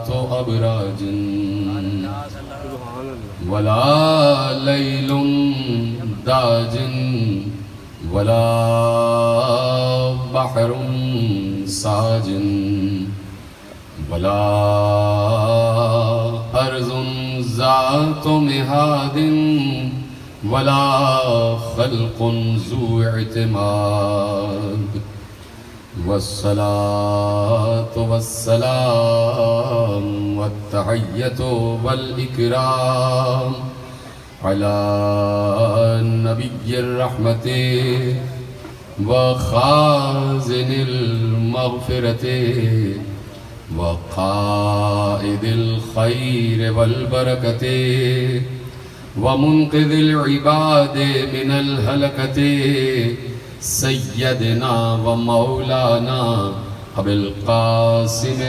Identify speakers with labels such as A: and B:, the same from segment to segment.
A: तो अबराजिन वला लैलुन दाजिन वला बहरुन साजिन वला अर्ज़ुन ज़ातु मिहादिन वला खल्क़ुन ज़ू इतिमाद वस्सलातु वस्सलाम वत्तहिय्यतु वल इकराम अला नबिय्यिर रहमति व खाज़िनिल मग़फ़िरति व क़ाइदिल खैर वल बरकति व मुन्क़िज़िल इबादि मिनल हलकति सय्यदना व मौलाना अबुल क़ासिम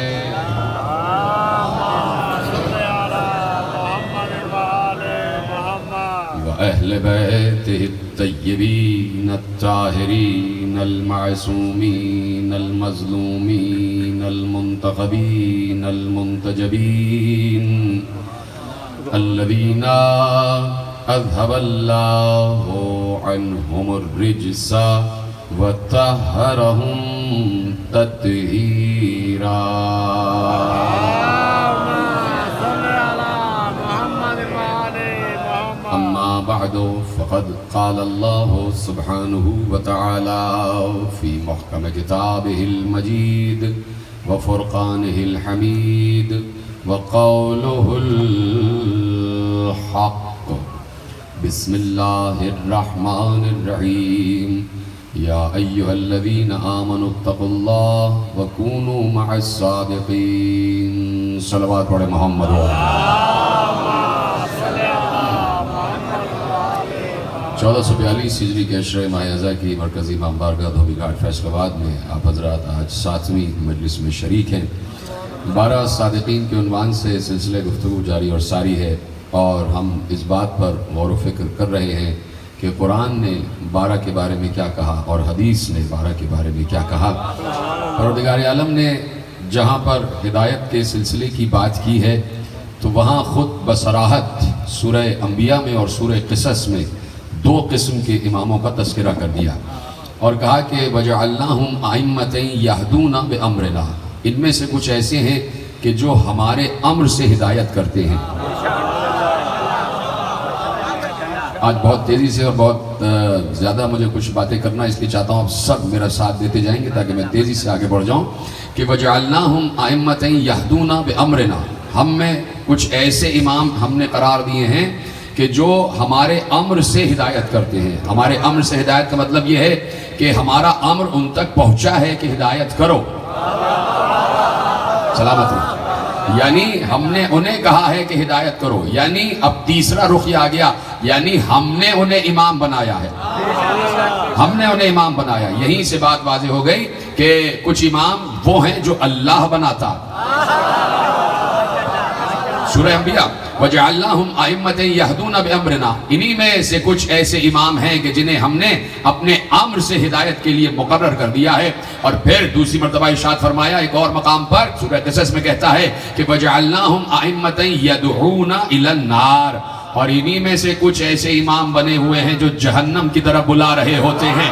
A: व अहले बैतिहि तय्यबीन अत्ताहिरीन अल-मासूमीन अल-मज़लूमीन अल-मुंतख़बीन अल-मुंतजबीन अल्लज़ीना अज़हबल्लाहु अन्हुमुर रिज्सा व तहहरहुम तत्हीरा। अम्मा बअदु फ़क़द क़ाल अल्लाहु सुब्हानहु व तआला फ़ी मुहकम किताबिहिल मजीद व फ़ुरक़ानिहिल हमीद व क़ौलुहुल हक़। बिस्मिल्लाहिर्रहमानिर्रहीम। या अय्युहल्लज़ीना आमनुत्तक़ुल्लाह व कूनू मअस्सादिक़ीन। सलवात पढ़े मोहम्मद। 1442 हिजरी के अशरे माह अज़ा की मरकज़ी इमाम बारगाह धोबी घाट फैसलाबाद में आप हज़रात आज 7वीं मजलिस में शरीक हैं। 12 सादिक़ीन के उन्वान से सिलसिले गुफ्तगू जारी और सारी है और हम इस बात पर गौर व फिक्र कर रहे हैं कि कुरान ने 12 के बारे में क्या कहा और हदीस ने 12 के बारे में क्या कहा। परवरदिगार आलम ने जहाँ पर हिदायत के सिलसिले की बात की है तो वहाँ ख़ुद बसराहत सूरह अंबिया में और सूरह क़िसस में 2 किस्म के इमामों का तज़किरा कर दिया और कहा कि वजअल्नाहुम अइम्मतन यहदूना बिअम्रिना। इनमें से कुछ ऐसे हैं कि जो हमारे अम्र से हिदायत करते हैं। आज बहुत तेज़ी से और बहुत ज़्यादा मुझे कुछ बातें करना इसलिए चाहता हूँ आप सब मेरा साथ देते जाएंगे ताकि मैं तेज़ी से आगे बढ़ जाऊँ। कि वजअल्नाहुम अइम्मतन यहदूना बिअम्रिना, हम में कुछ ऐसे इमाम हमने करार दिए हैं कि जो हमारे अम्र से हिदायत करते हैं। हमारे अम्र से हिदायत का मतलब ये है कि हमारा अम्र उन तक पहुँचा है कि हिदायत करो, सलामत रहो। यानी हमने उन्हें कहा है कि हिदायत करो, यानी अब तीसरा रुख आ गया, यानी हमने उन्हें इमाम बनाया है। हमने उन्हें इमाम बनाया। यहीं से बात वाज़ेह हो गई कि कुछ इमाम वो हैं जो अल्लाह बनाता। सूरह अंबिया वजअल्नाहुम अइम्मतन यहदूना बिअम्रिना, इन्हीं में से कुछ ऐसे इमाम हैं कि जिन्हें हमने अपने अम्र से हिदायत के लिए मुकर्रर कर दिया है। और फिर दूसरी मर्तबा इरशाद फरमाया एक और मकाम पर सूरह क़िसस में कहता है कि वजअल्नाहुम अइम्मतन यदऊना इलन नार, और इन्हीं में से कुछ ऐसे इमाम बने हुए हैं जो जहन्नम की तरफ बुला रहे होते हैं।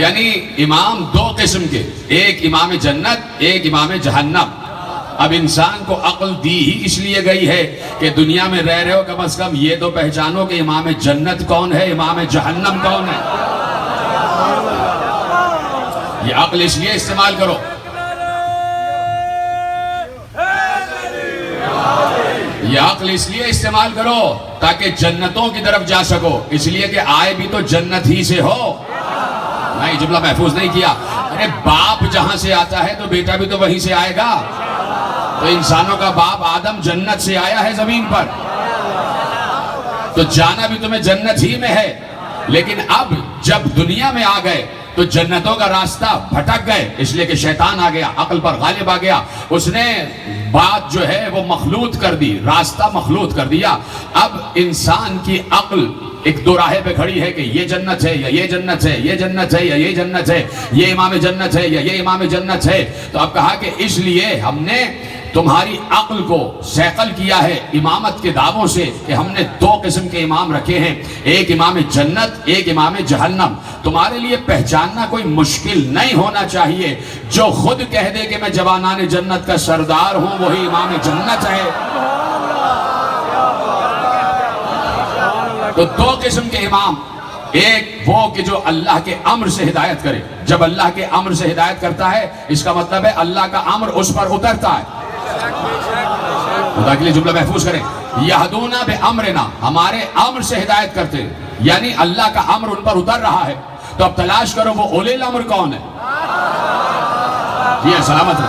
A: यानी इमाम 2 किस्म के, एक इमाम जन्नत, एक इमाम जहन्नम। अब इंसान को अक्ल दी ही इसलिए गई है कि दुनिया में रह रहे हो, कम से कम ये तो पहचानो कि इमाम जन्नत कौन है, इमाम जहन्नम कौन है। ये अक्ल इसलिए इस्तेमाल करो। ये अक्ल इसलिए इस्तेमाल करो ताकि जन्नतों की तरफ जा सको, इसलिए कि आए भी तो जन्नत ही से हो। नहीं, जुमला महफूज नहीं किया। अरे बाप जहां से आता है तो बेटा भी तो वहीं से आएगा। तो इंसानों का बाप आदम जन्नत से आया है जमीन पर, तो जाना भी तुम्हें जन्नत ही में है। लेकिन अब जब दुनिया में आ गए तो जन्नतों का रास्ता भटक गए, इसलिए कि शैतान आ गया, अक्ल पर गालिब आ गया, उसने बात जो है वो मखलूत कर दी, रास्ता मखलूत कर दिया। अब इंसान की अक्ल एक दो राहे पे खड़ी है कि ये जन्नत है या ये जन्नत है, ये जन्नत है या ये जन्नत है, ये इमाम जन्नत है या ये इमाम जन्नत है। तो अब कहा कि इसलिए हमने तुम्हारी अक्ल को सैकल किया है इमामत के दावों से कि हमने दो किस्म के इमाम रखे हैं, एक इमाम जन्नत, एक इमाम जहन्नम। तुम्हारे लिए पहचानना कोई मुश्किल नहीं होना चाहिए, जो खुद कह दे कि मैं जवानाने जन्नत का सरदार हूं वही इमाम जन्नत है। तो दो किस्म के इमाम, एक वो कि जो अल्लाह के अम्र से हिदायत करे, जब अल्लाह के अम्र से हिदायत करता है इसका मतलब है अल्लाह का अम्र उस पर उतरता है। खुदा के लिए जुमला महफूज करें, यहदूना बे अम्रना, हमारे अम्र से हिदायत करते हैं, यानी अल्लाह का अम्र उन पर उतर रहा है। तो अब तलाश करो वो उलिल अम्र कौन है। ये सलामत है,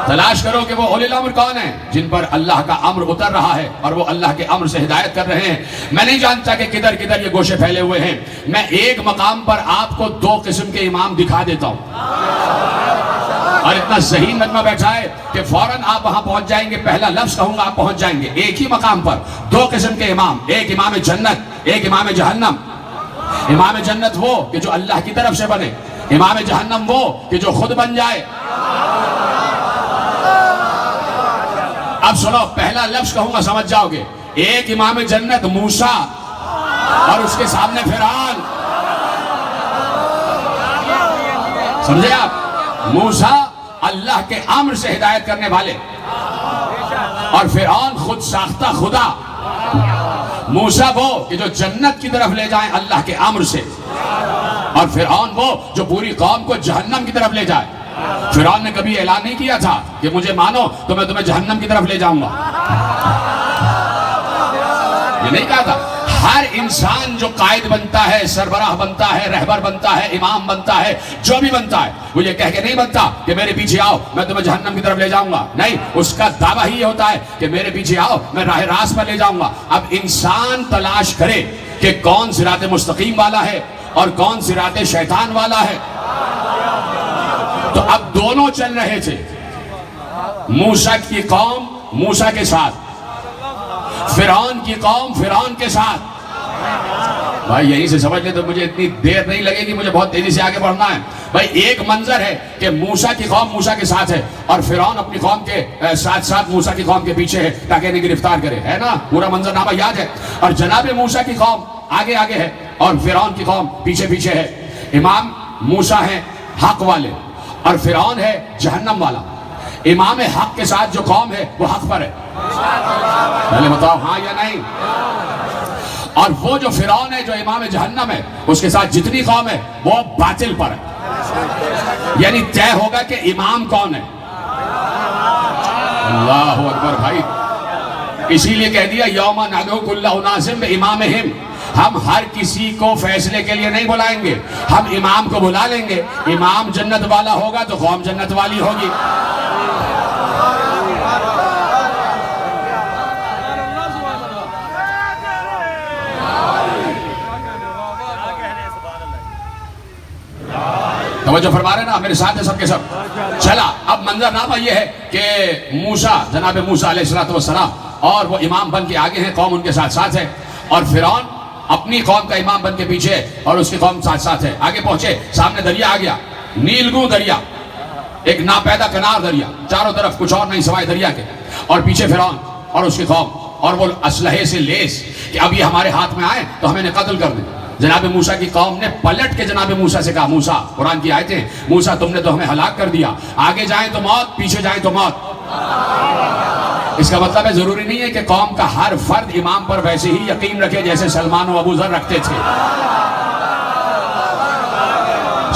A: तलाश करो कि वो उलिल अम्र कौन है जिन पर अल्लाह का अम्र उतर रहा है और वो अल्लाह के अम्र से हिदायत कर रहे हैं। मैं नहीं जानता कि किधर किधर ये गोशे फैले हुए हैं। मैं एक मकाम पर आपको दो किस्म के इमाम दिखा देता हूं और इतना सही नगमा बैठा है कि फौरन आप वहां पहुंच जाएंगे, पहला लफ्ज कहूंगा आप पहुंच जाएंगे। एक ही मकाम पर दो किस्म के इमाम, एक इमाम जन्नत, एक इमाम जहन्नम। इमाम जन्नत वो कि जो अल्लाह की तरफ से बने, इमाम जहन्नम वो कि जो खुद बन जाए। अब सुनो, पहला लफ्ज कहूंगा समझ जाओगे। एक इमाम जन्नत मूसा और उसके सामने फिरौन, समझे आप? मूसा अल्लाह के अम्र से हिदायत करने वाले और फिरौन खुद साख्ता खुदा। मूसा वो कि जो जन्नत की तरफ ले जाए अल्लाह के अम्र से, और फिरौन वो जो पूरी कौम को जहन्नम की तरफ ले जाए। फिरौन ने कभी ऐलान नहीं किया था कि मुझे मानो तो मैं तुम्हें जहन्नम की तरफ ले जाऊंगा, ये नहीं कहा था। हर इंसान जो कायद बनता है, सरबराह बनता है, रहबर बनता है, इमाम बनता है, जो भी बनता है, वो ये कह के नहीं बनता कि मेरे पीछे आओ मैं तुम्हें जहन्नम की तरफ ले जाऊंगा। नहीं, उसका दावा ही ये होता है कि मेरे पीछे आओ मैं राह रास्त पर ले जाऊंगा। अब इंसान तलाश करे कि कौन सिरात मुस्तकीम वाला है और कौन सिरात शैतान वाला है। तो अब दोनों चल रहे थे, मूसा की कौम मूसा के साथ, फिरौन की कौम फिरौन के साथ। भाई यहीं से समझ ले तो मुझे इतनी देर नहीं लगेगी, मुझे बहुत तेजी से आगे बढ़ना है। भाई एक मंजर है कि मूसा की कौम मूसा के साथ है और फिरौन अपनी कौम के साथ साथ मूसा की कौम के पीछे है ताकि इन्हें गिरफ्तार करे, है ना? पूरा मंजरनामा याद है। और जनाब मूसा की कौम आगे आगे है और फिरौन की कौम पीछे पीछे है। इमाम मूसा है हक वाले और फिरौन है जहन्नम वाला। इमाम हक के साथ जो कौम है वो हक पर है, पहले बताओ हाँ या नहीं। और वो जो फिरौन है जो इमाम जहन्नम है उसके साथ जितनी कौम है वो बातिल पर है। यानी तय होगा कि इमाम कौन है। अल्लाह अकबर भाई, इसीलिए कह दिया यौमा नदउ कुल्ला उनासिम बिइमामिहिम, हम हर किसी को फैसले के लिए नहीं बुलाएंगे, हम इमाम को बुला लेंगे। इमाम जन्नत वाला होगा तो कौम जन्नत वाली होगी। तवज्जो फरमा रहे ना, मेरे साथ है सबके सब। चला, अब मंजरनामा ये है कि मूसा, जनाब मूसा अलैहिस्सलाम और वो इमाम बन के आगे हैं, कौम उनके साथ साथ है, और फिरौन अपनी कौम का इमाम बन के पीछे है और उसकी कौम साथ साथ है। आगे पहुंचे, सामने दरिया आ गया, नीलगू दरिया, एक नापैदा किनार दरिया, चारों तरफ कुछ और नहीं सिवाय दरिया के, और पीछे फिरौन और उसकी कौम, और वो असलहे से लेस कि अब ये हमारे हाथ में आए तो हमें कत्ल कर दें। जनाब मूसा की कौम ने पलट के जनाब मूसा से कहा, मूसा, कुरान की आयतें, मूसा तुमने तो हमें हलाक कर दिया, आगे जाएं तो मौत, पीछे जाएं तो मौत। इसका मतलब है जरूरी नहीं है कि कौम का हर फर्द इमाम पर वैसे ही यकीन रखे जैसे सलमान और अबू जर रखते थे।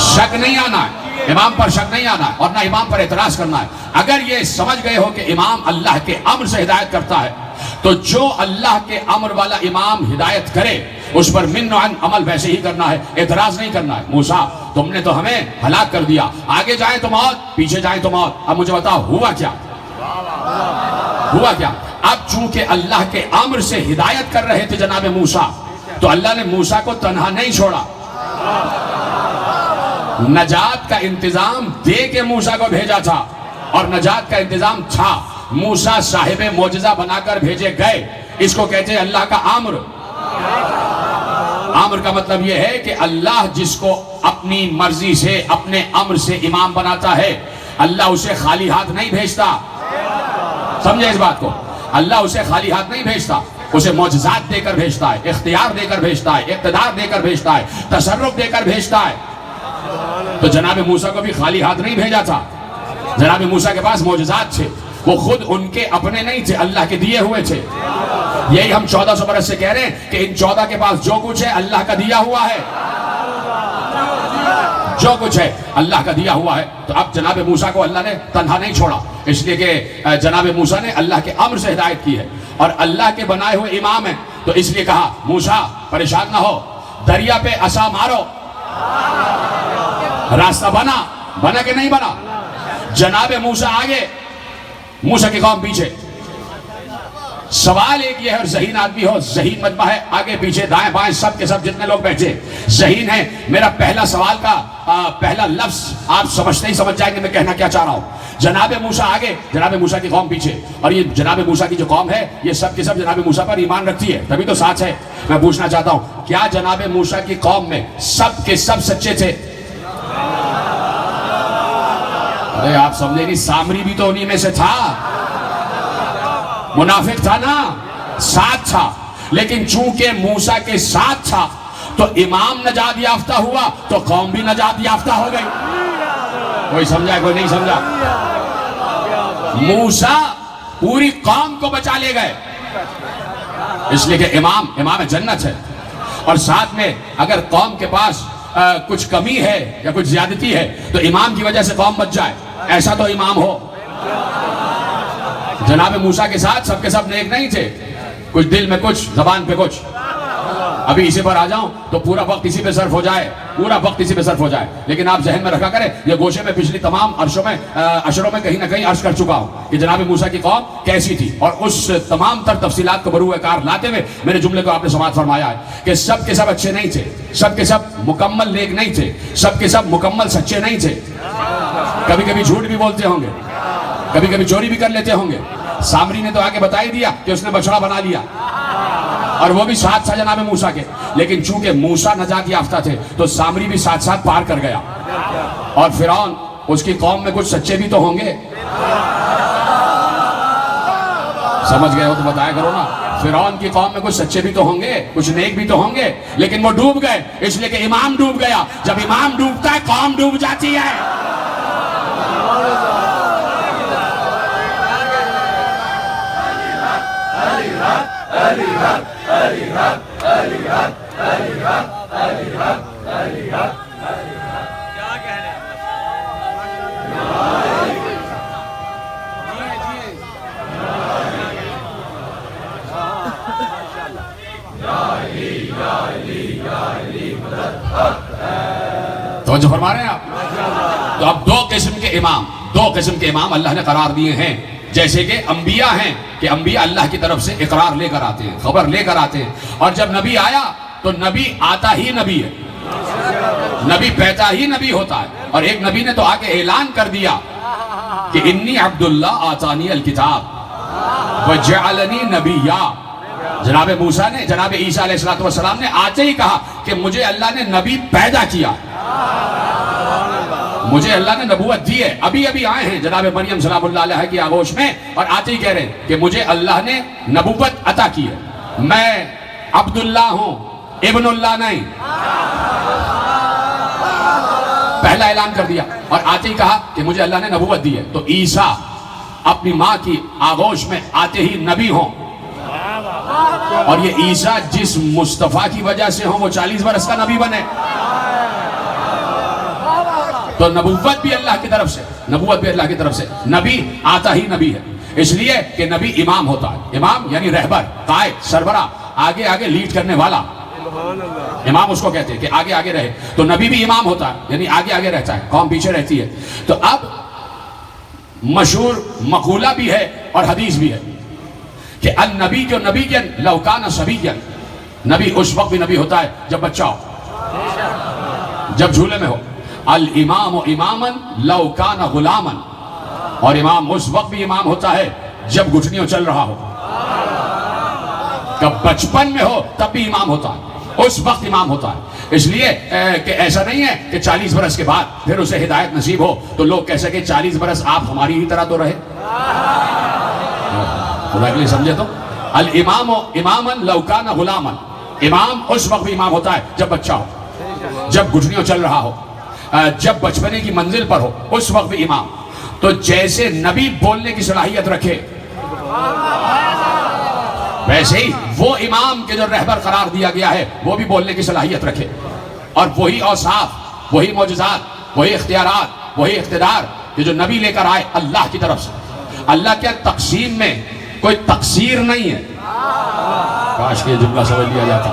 A: शक नहीं आना है, इमाम पर शक नहीं आना है और ना इमाम पर एतराज करना है। अगर ये समझ गए हो कि इमाम अल्लाह के अम्र से हिदायत करता है तो जो अल्लाह के अम्र वाला इमाम हिदायत करे उस पर मिन्न अमल वैसे ही करना है, एतराज नहीं करना है। मूसा तुमने तो हमें हलाक कर दिया, आगे जाए तो मौत, पीछे जाए तो मौत। अब मुझे बताओ हुआ क्या? हुआ क्या? अब चूंकि अल्लाह के अम्र से हिदायत कर रहे थे जनाब मूसा, तो अल्लाह ने मूसा को तन्हा नहीं छोड़ा। नजात का इंतजाम दे के मूसा को भेजा था और नजात का इंतजाम था। मूसा साहिब मोजजा बनाकर भेजे गए। इसको कहते हैं अल्लाह का आम्र। आम्र का मतलब यह है कि अल्लाह जिसको अपनी मर्जी से अपने अम्र से इमाम बनाता है, अल्लाह उसे खाली हाथ नहीं भेजता। समझे इस बात को? अल्लाह उसे खाली हाथ नहीं भेजता, उसे मौजज़ात देकर भेजता है, इख्तियार देकर भेजता है, इक़्तिदार देकर भेजता है, तसर्रुफ देकर भेजता है। तो जनाब मूसा को भी खाली हाथ नहीं भेजा था। जनाब मूसा के पास मौजज़ात थे, वो खुद उनके अपने नहीं थे, अल्लाह के दिए हुए थे। यही हम 1400 बरस से कह रहे हैं कि इन 14 के पास जो कुछ है अल्लाह का दिया हुआ है। जो कुछ है अल्लाह का दिया हुआ है। तो अब जनाब मूसा को अल्लाह ने तन्हा नहीं छोड़ा, इसलिए कि जनाब मूसा ने अल्लाह के अम्र से हिदायत की है और अल्लाह के बनाए हुए इमाम है। तो इसलिए कहा मूसा परेशान ना हो, दरिया पे असा मारो, रास्ता बना कि नहीं बना? जनाब मूसा आगे, मूसा की कौम पीछे। सवाल एक ये है, और ज़हीन आदमी हो, ज़हीन मजमा है, आगे पीछे दाएं बाएं सब के सब जितने लोग बैठे ज़हीन है। मेरा पहला सवाल का पहला लफ्ज आप समझते ही समझ जाएंगे मैं कहना क्या चाह रहा हूं। जनाब मूसा आगे, जनाब मूसा की कौम पीछे, और ये जनाब मूसा की जो कौम है ये सब के सब जनाब मूसा पर ईमान रखती है, तभी तो साथ है। मैं पूछना चाहता हूं, क्या जनाब मूसा की कौम में सब के सब सच्चे थे? अरे आप समझे नहीं, सामरी भी तो उन्हीं में से था, मुनाफिक था ना, साथ था। लेकिन चूंकि मूसा के साथ था तो इमाम नजात याफ्ता हुआ तो कौम भी नजात याफ्ता हो गई। कोई समझा कोई नहीं समझा? मूसा पूरी कौम को बचा ले गए, इसलिए कि इमाम जन्नत है। और साथ में अगर कौम के पास कुछ कमी है या कुछ ज्यादती है तो इमाम की वजह से कौम बच जाए, ऐसा तो इमाम हो। जनाब मूसा के साथ सबके सब नेक नहीं थे, कुछ दिल में कुछ, जबान पे कुछ। अभी इसी पर आ जाऊं तो पूरा वक्त इसी पे सर्फ हो जाए, पूरा वक्त इसी पे सर्फ हो जाए। लेकिन आप जहन में रखा करें, ये गोशे में पिछली तमाम अशरों में कहीं ना कहीं अर्ज कर चुका हूं कि जनाब मूसा की कौम कैसी थी, और उस तमाम तर तफसीलात को बरूए कार लाते हुए मेरे जुमले को आपने समाप्त फरमाया है कि सब के सब अच्छे नहीं थे, सब के सब मुकम्मल नेक नहीं थे, सब के सब मुकम्मल सच्चे नहीं थे। कभी कभी झूठ भी बोलते होंगे, कभी कभी चोरी भी कर लेते होंगे। सामरी ने तो आगे बता ही दिया कि उसने बछड़ा बना लिया, और वो भी साथ था जनाब मूसा के। लेकिन चूंकि मूसा नजात याफ्ता थे तो सामरी भी साथ साथ पार कर गया। और फिरौन, उसकी कौम में कुछ सच्चे भी तो होंगे, समझ गए हो तो बताया करो ना। फिरौन की कौम में कुछ सच्चे भी तो होंगे, कुछ नेक भी तो होंगे, लेकिन वो डूब गए, इसलिए कि इमाम डूब गया। जब इमाम डूबता है कौम डूब जाती है। तो जो फरमा रहे हैं आप, तो अब दो किस्म के इमाम अल्लाह ने करार दिए हैं। जैसे कि अंबिया हैं कि अंबिया अल्लाह की तरफ से इकरार लेकर आते हैं, खबर लेकर आते हैं, और जब नबी आया तो नबी आता ही नबी है, नबी पैदा ही नबी होता है। और एक नबी ने तो आके ऐलान कर दिया कि इन्नी अब्दुल्ला आतानी अल किताब व जअलनी नबिया। जनाब मूसा ने, जनाब ईसा अलैहिस्सलातु वस्सलाम ने आते ही कहा कि मुझे अल्लाह ने नबी पैदा किया, मुझे अल्लाह ने नबूवत दी है। अभी अभी आए हैं जनाब मरियम सलामुल्लाह अलैहा की आगोश में, और आते ही कह रहे हैं कि मुझे अल्लाह ने नबूवत अता की है, मैं अब्दुल्ला हूं, इब्नुल्लाह नहीं। पहला ऐलान कर दिया, और आते ही कहा कि मुझे अल्लाह ने नबूवत दी है। तो ईसा अपनी माँ की आगोश में आते ही नबी हों, और ये ईसा जिस मुस्तफा की वजह से हो वो 40 बरस का नबी बने, तो नबूवत भी अल्लाह की तरफ से, नबूवत भी अल्लाह की तरफ से। नबी आता ही नबी है, इसलिए कि नबी इमाम होता है। इमाम यानी रहबर, कायद, सरबरा, आगे आगे लीड करने वाला, इमाम उसको कहते हैं कि आगे आगे रहे। तो नबी भी इमाम होता है, यानी आगे आगे रहता है, कौम पीछे रहती है। तो अब मशहूर मकूला भी है और हदीस भी है कि अन नबी जो नबी जन लौकाना सभी जन, नबी उस वक्त भी नबी होता है जब बच्चा हो, जब झूले में हो। अल इमाम इमामन लौ काना गुलामन, और इमाम उस वक्त भी इमाम होता है जब घुटनियों चल रहा हो। कब बचपन में हो तब भी इमाम होता है, उस वक्त इमाम होता है। इसलिए कि ऐसा नहीं है कि 40 बरस के बाद फिर उसे हिदायत नसीब हो तो लोग कह सके 40 बरस आप हमारी ही तरह तो रहे। खुदा के लिए समझे तो अल इमाम इमामन लौ काना गुलामन, इमाम उस वक्त भी इमाम होता है जब बच्चा हो, जब घुटनियों चल रहा हो, जब बचपने की मंजिल पर हो, उस वक्त भी इमाम। तो जैसे नबी बोलने की सलाहियत रखे, वैसे ही वो इमाम के जो रहबर करार दिया गया है वो भी बोलने की सलाहियत रखे। और वही औसाफ, वही मौजज़ात, वही इख्तियारात, वही इख्तिदार कि जो नबी लेकर आए अल्लाह की तरफ से। अल्लाह क्या तकसीम में कोई तकसीर नहीं है, काश के जुमला समझ लिया जाता।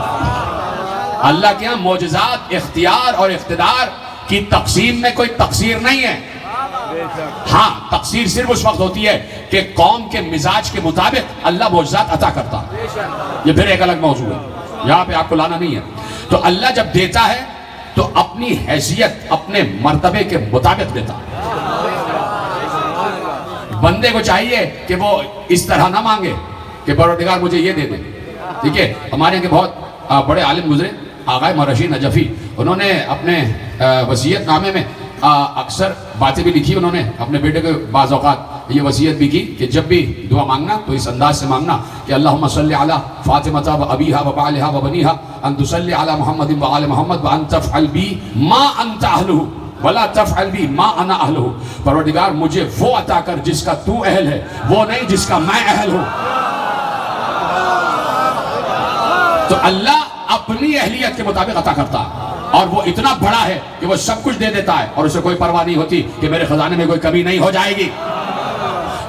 A: अल्लाह के यहाँ मौजज़ात, इख्तियार और इख्तिदार की तकसीम में कोई तकसीर नहीं है। हाँ, तकसीर सिर्फ उस वक्त होती है कि कौम के मिजाज के मुताबिक अल्लाह मौजज़ात अता करता है। ये फिर एक अलग मौजू है, यहाँ पे आपको लाना नहीं है। तो अल्लाह जब देता है तो अपनी हैसियत, अपने मर्तबे के मुताबिक देता है। बंदे को चाहिए कि वो इस तरह ना मांगे कि परवरदिगार मुझे ये दे दे। ठीक है, हमारे यहाँ के बहुत बड़े आलिम गुजरे, आगा मरशी नजफी, उन्होंने अपने वसीयत नामे में अक्सर बातें भी लिखी। उन्होंने अपने बेटे के बाज़ औक़ात ये वसीयत भी की कि जब भी दुआ मांगना तो इस अंदाज से मांगना कि अल्लाहुम्मा सल्लि अला फातिमा व अबीहा व बालिहा व बनीहा अन तुसल्लि अला मुहम्मदिन व आले मुहम्मद व अन तफ़अल बी मा अंता अहलुहु वला तफ़अल बी मा अना अहलुहु। परवरदिगार मुझे वो अता कर जिसका तू अहल है, वो नहीं जिसका मैं अहल हूँ। तो अल्लाह अपनी अहलियत के मुताबिक अता करता है, और वो इतना बड़ा है कि वो सब कुछ दे देता है और उसे कोई परवाह नहीं होती कि मेरे खजाने में कोई कमी नहीं हो जाएगी।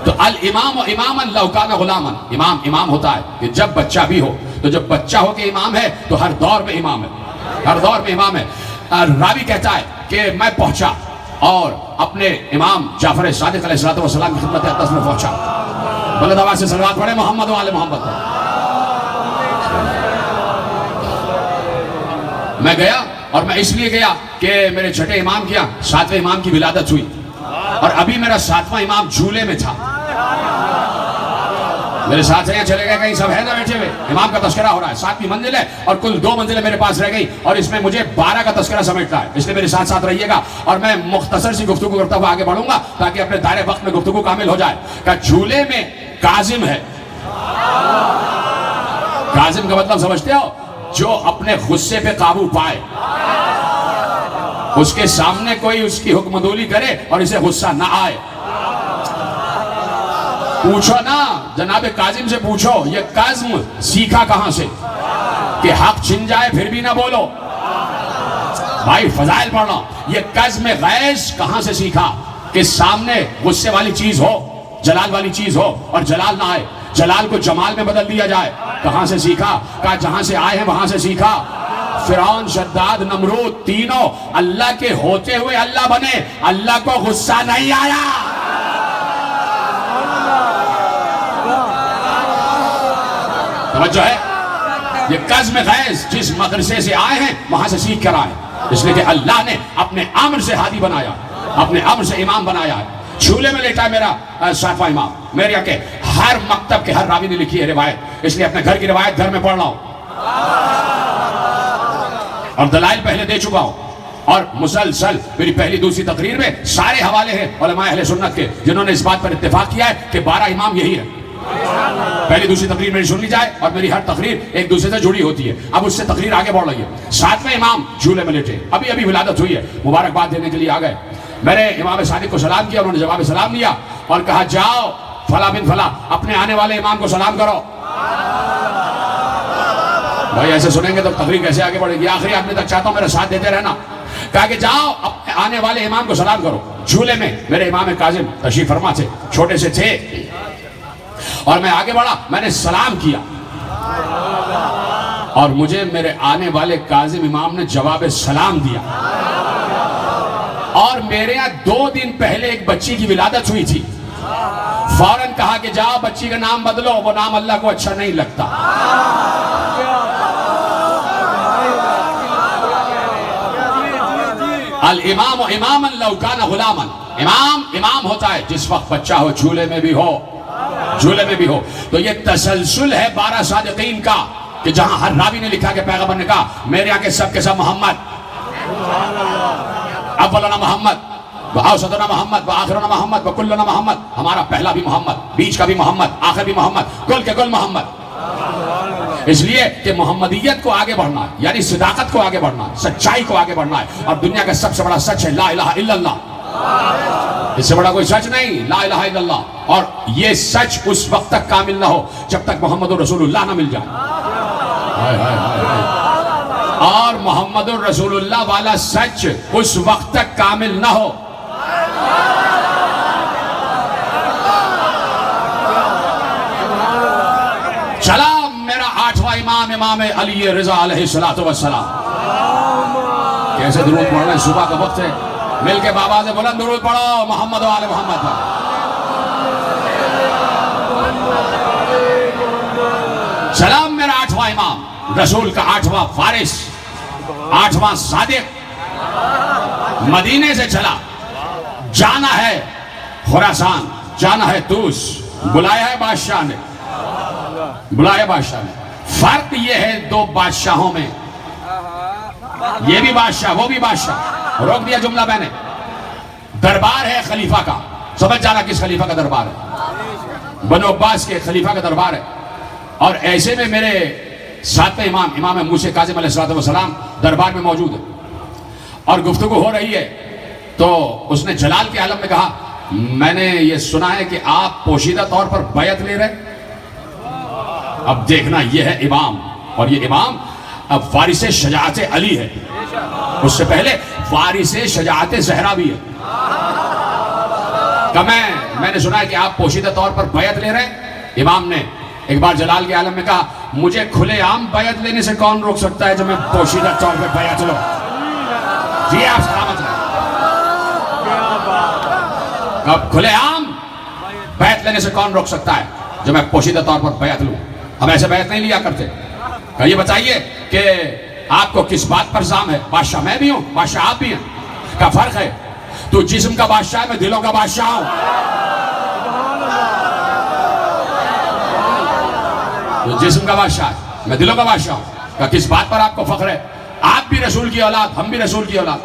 A: तो अल इमाम इमामन लौ काना गुलामन, इमाम इमाम होता है कि जब बच्चा भी हो। तो जब बच्चा हो के इमाम है तो हर दौर में इमाम है, हर दौर में इमाम है। रावी कहता है कि मैं पहुंचा और अपने इमाम जाफर सादिक अलैहिस्सलाम की खिदमत अक़दस में पहुंचा। बुलंद आवाज़ से सलवात पढ़े मोहम्मद वाले मोहम्मद। मैं गया, और मैं इसलिए गया कि मेरे छठे इमाम की 7वें इमाम की विलादत हुई, और अभी मेरा 7वां इमाम झूले में था। मेरे साथ यहाँ चले गए, कहीं सब है ना बैठे हुए, इमाम का तस्करा हो रहा है। 7वीं मंजिल है और कुल 2 मंजिलें मेरे पास रह गई, और इसमें मुझे 12 का तस्करा समेटना है। इसलिए मेरे साथ साथ रहिएगा और मैं मुख्तसर सी गुफ्तगू करता हुआ आगे बढ़ूंगा ताकि अपने दायरे वक्त में गुफ्तगू कामिल हो जाए। का झूले में काजिम है। काजिम का मतलब समझते हो? जो अपने गुस्से पे काबू पाए, उसके सामने कोई उसकी हुक्मदूली करे और इसे गुस्सा ना आए। पूछो ना जनाबे काजिम से, पूछो ये काज़्म सीखा कहां से कि हक छिन जाए फिर भी ना बोलो। भाई फजाइल पढ़ना, ये काज़्म गैस कहां से सीखा कि सामने गुस्से वाली चीज हो, जलाल वाली चीज हो और जलाल ना आए, जलाल को जमाल में बदल दिया जाए। कहां से सीखा? कहा जहां से आए हैं वहां से सीखा। फिरौन, शद्दाद, नमरूद तीनों अल्लाह के होते हुए अल्लाह बने, अल्लाह को गुस्सा नहीं आया। समझो है, ये कज़्म गैस जिस मदरसे से आए हैं वहां से सीख कर आए, इसलिए कि अल्लाह ने अपने अम्र से हादी बनाया, अपने अम्र से इमाम बनाया है। झूले में लेटा है मेरा 7वां इमाम। मेरे यहाँ के हर मकतब के हर रावी ने लिखी है रिवायत, इसलिए अपने घर की रिवायत घर में पढ़ रहा हूं और दलाइल पहले दे चुका हूं। और मुसलसल मेरी पहली दूसरी तकरीर में सारे हवाले हैं उलमाए अहले सुन्नत के, जिन्होंने इस बात पर इत्तेफाक किया है कि 12 इमाम यही है। पहली दूसरी तकरीर मेरी सुन ली जाए, और मेरी हर तकरीर एक दूसरे से जुड़ी होती है। अब उससे तकरीर आगे बढ़ रही है। 7वें इमाम झूले में लेटे, अभी अभी विलादत हुई है, मुबारकबाद देने के लिए आ गए। मैंने इमाम सादिक को सलाम किया, उन्होंने जवाब सलाम दिया और कहा जाओ फला बिन फला अपने आने वाले इमाम को सलाम करो। भाई ऐसे सुनेंगे तो तकरीर कैसे आगे बढ़ेगी? आखिरी आदमी तक चाहता हूं मेरा साथ देते रहना। कहा कि जाओ अपने आने वाले इमाम को सलाम करो। झूले में मेरे इमाम काजिम तशरीफ फरमा थे, छोटे से थे, और मैं आगे बढ़ा, मैंने सलाम किया और मुझे मेरे आने वाले काजिम इमाम ने जवाब सलाम दिया। और मेरे यहाँ 2 दिन पहले एक बच्ची की विलादत हुई थी, फौरन कहा कि जाओ बच्ची का नाम बदलो, वो नाम अल्लाह को अच्छा नहीं लगता। अल इमाम इमामन लौ कान गुलामन, इमाम इमाम होता है जिस वक्त बच्चा हो, झूले में भी हो, झूले में भी हो। तो ये तसलसल है 12 सादिकीन का, कि जहां हर रावी ने लिखा कि पैगंबर ने कहा मेरे यहाँ के सब मोहम्मद, अव्वलना मोहम्मद व औसतना मोहम्मद व आखिरना मोहम्मद व कुल्लना मोहम्मद, हमारा पहला भी मोहम्मद, बीच का भी मोहम्मद, आखिर भी मोहम्मद, कुल के कुल मोहम्मद। इसलिए कि मोहम्मदियत को आगे बढ़ना है, यानी सदाकत को आगे बढ़ना है, सच्चाई को आगे बढ़ना है। और दुनिया का सबसे बड़ा सच है ला इलाहा इल्लल्लाह, इससे बड़ा कोई सच नहीं, ला इलाहा इल्लल्लाह। और ये सच उस वक्त तक कामिल ना हो जब तक मोहम्मद रसूलुल्लाह ना मिल जाए। और मोहम्मद रसूलुल्लाह वाला सच उस वक्त तक कामिल ना हो चला मेरा 8वां इमाम, इमाम अली रज़ा अलैहिस्सलातु वस्सलाम। कैसे दुरूद पढ़ रहे हैं, सुबह का वक्त है, मिलके बाबा से बुलंद दुरूद पढ़ो, मोहम्मद वाले मोहम्मद पर। सलाम मेरा 8वां इमाम, रसूल का 8वां वारिस, 8वां सादिक, मदीने से चला, जाना है खुरासान, जाना है तूस, बुलाया है बादशाह ने, बुलाया बादशाह ने। फर्क ये है दो बादशाहों में, ये भी बादशाह वो भी बादशाह। रोक दिया जुमला मैंने। दरबार है खलीफा का, समझ जाना किस खलीफा का दरबार है, बनो अब्बास के खलीफा का दरबार है। और ऐसे में मेरे 7वें इमाम, इमाम मूसा काज़िम अलैहिस्सलाम दरबार में मौजूद है और गुफ्तगू हो रही है। तो उसने जलाल के आलम में कहा, मैंने ये सुना है कि आप पोशीदा तौर पर बैत ले रहे। अब देखना, ये है इमाम, और ये इमाम अब वारिस शजाअत अली है, उससे पहले वारिस शजाअत ज़हरा भी है। मैंने सुना है कि आप पोशीदा तौर पर बैत ले रहे हैं। इमाम ने एक बार जलाल के आलम में कहा, मुझे खुलेआम बैत लेने से कौन रोक सकता है जो मैं पोशीदा तौर पर बैत लूं। जी आप सलामत रहे। अब खुलेआम बैत लेने से कौन रोक सकता है जो मैं पोशीदा तौर पर बैत लूं। हम ऐसे बैत नहीं लिया करते। ये बताइए कि आपको किस बात पर जाम है। बादशाह मैं भी हूं, बादशाह आप भी हैं, क्या फर्क है। तू जिस्म का बादशाह है, मैं दिलों का बादशाह हूं। तो जिस्म का बादशाह है, मैं दिलों का बादशाह हूं। किस बात पर आपको फख्र है। आप भी रसूल की औलाद, हम भी रसूल की औलाद,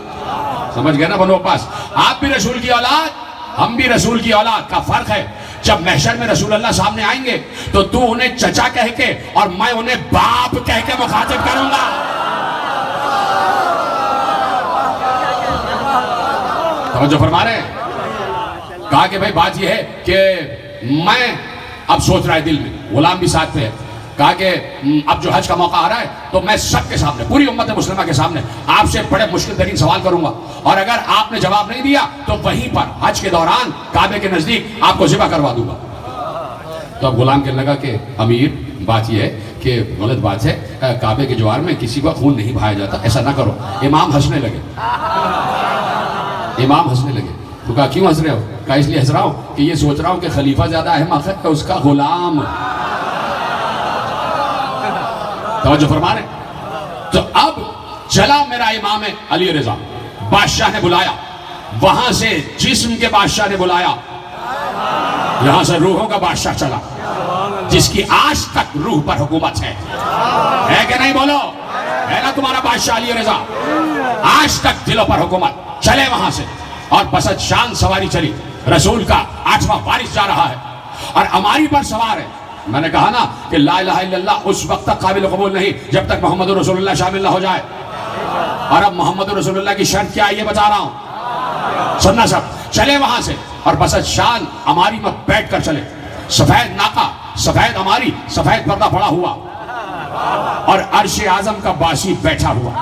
A: समझ गए ना बनो अब्बास। आप भी रसूल की औलाद, हम भी रसूल की औलाद। का फर्क है, जब महशर में रसूल अल्लाह सामने आएंगे तो तू उन्हें चचा कह के और मैं उन्हें बाप कह के मुखातिब करूंगा। समझो फरमा रहे हैं। कहा कि भाई बात यह है कि मैं अब सोच रहा है दिल में, गुलाम भी साथ में है। कहा कि अब जो हज का मौका आ रहा है तो मैं सबके सामने, पूरी उम्मत मुस्लिमा के सामने आपसे बड़े मुश्किल तरीन सवाल करूंगा, और अगर आपने जवाब नहीं दिया तो वहीं पर हज के दौरान काबे के नजदीक आपको ज़िबा करवा दूंगा। तो अब गुलाम कहने लगा कि अमीर, बात यह है कि गलत बात है, काबे के ज्वार में किसी का खून नहीं बहाया जाता, ऐसा ना करो। इमाम हंसने लगे, इमाम हंसने लगे। तो कहा क्यों हंस रहे हो। कहा इसलिए हंस रहा हूं कि ये सोच रहा हूं कि खलीफा ज्यादा अहम है कि उसका गुलाम। तवज्जो फरमा रहे। तो अब चला मेरा इमाम अली रज़ा, बादशाह ने बुलाया, वहां से जिस्म के बादशाह ने बुलाया, यहां से रूहों का बादशाह चला, जिसकी आज तक रूह पर हुकूमत है कि नहीं बोलो, है ना तुम्हारा बादशाह अली रज़ा, आज तक दिलों पर हुकूमत। चले वहां से और बसत शान सवारी चली, रसूल का 8वां वारिस जा रहा है और अमारी पर सवार है। मैंने कहा ना कि ला इलाहा इल्लल्लाह उस वक्त तक काबिल कबूल नहीं जब तक मोहम्मद रसूलुल्लाह शामिल ना हो जाए। और अब मोहम्मद रसूलुल्लाह की शर्त क्या है ये बता रहा हूं, सुनना सब। चले वहां से और बसत शान अमारी में बैठ कर चले, सफेद नाका, सफेद अमारी, सफेद पर्दा पड़ा हुआ और अर्श आजम का बासी बैठा हुआ।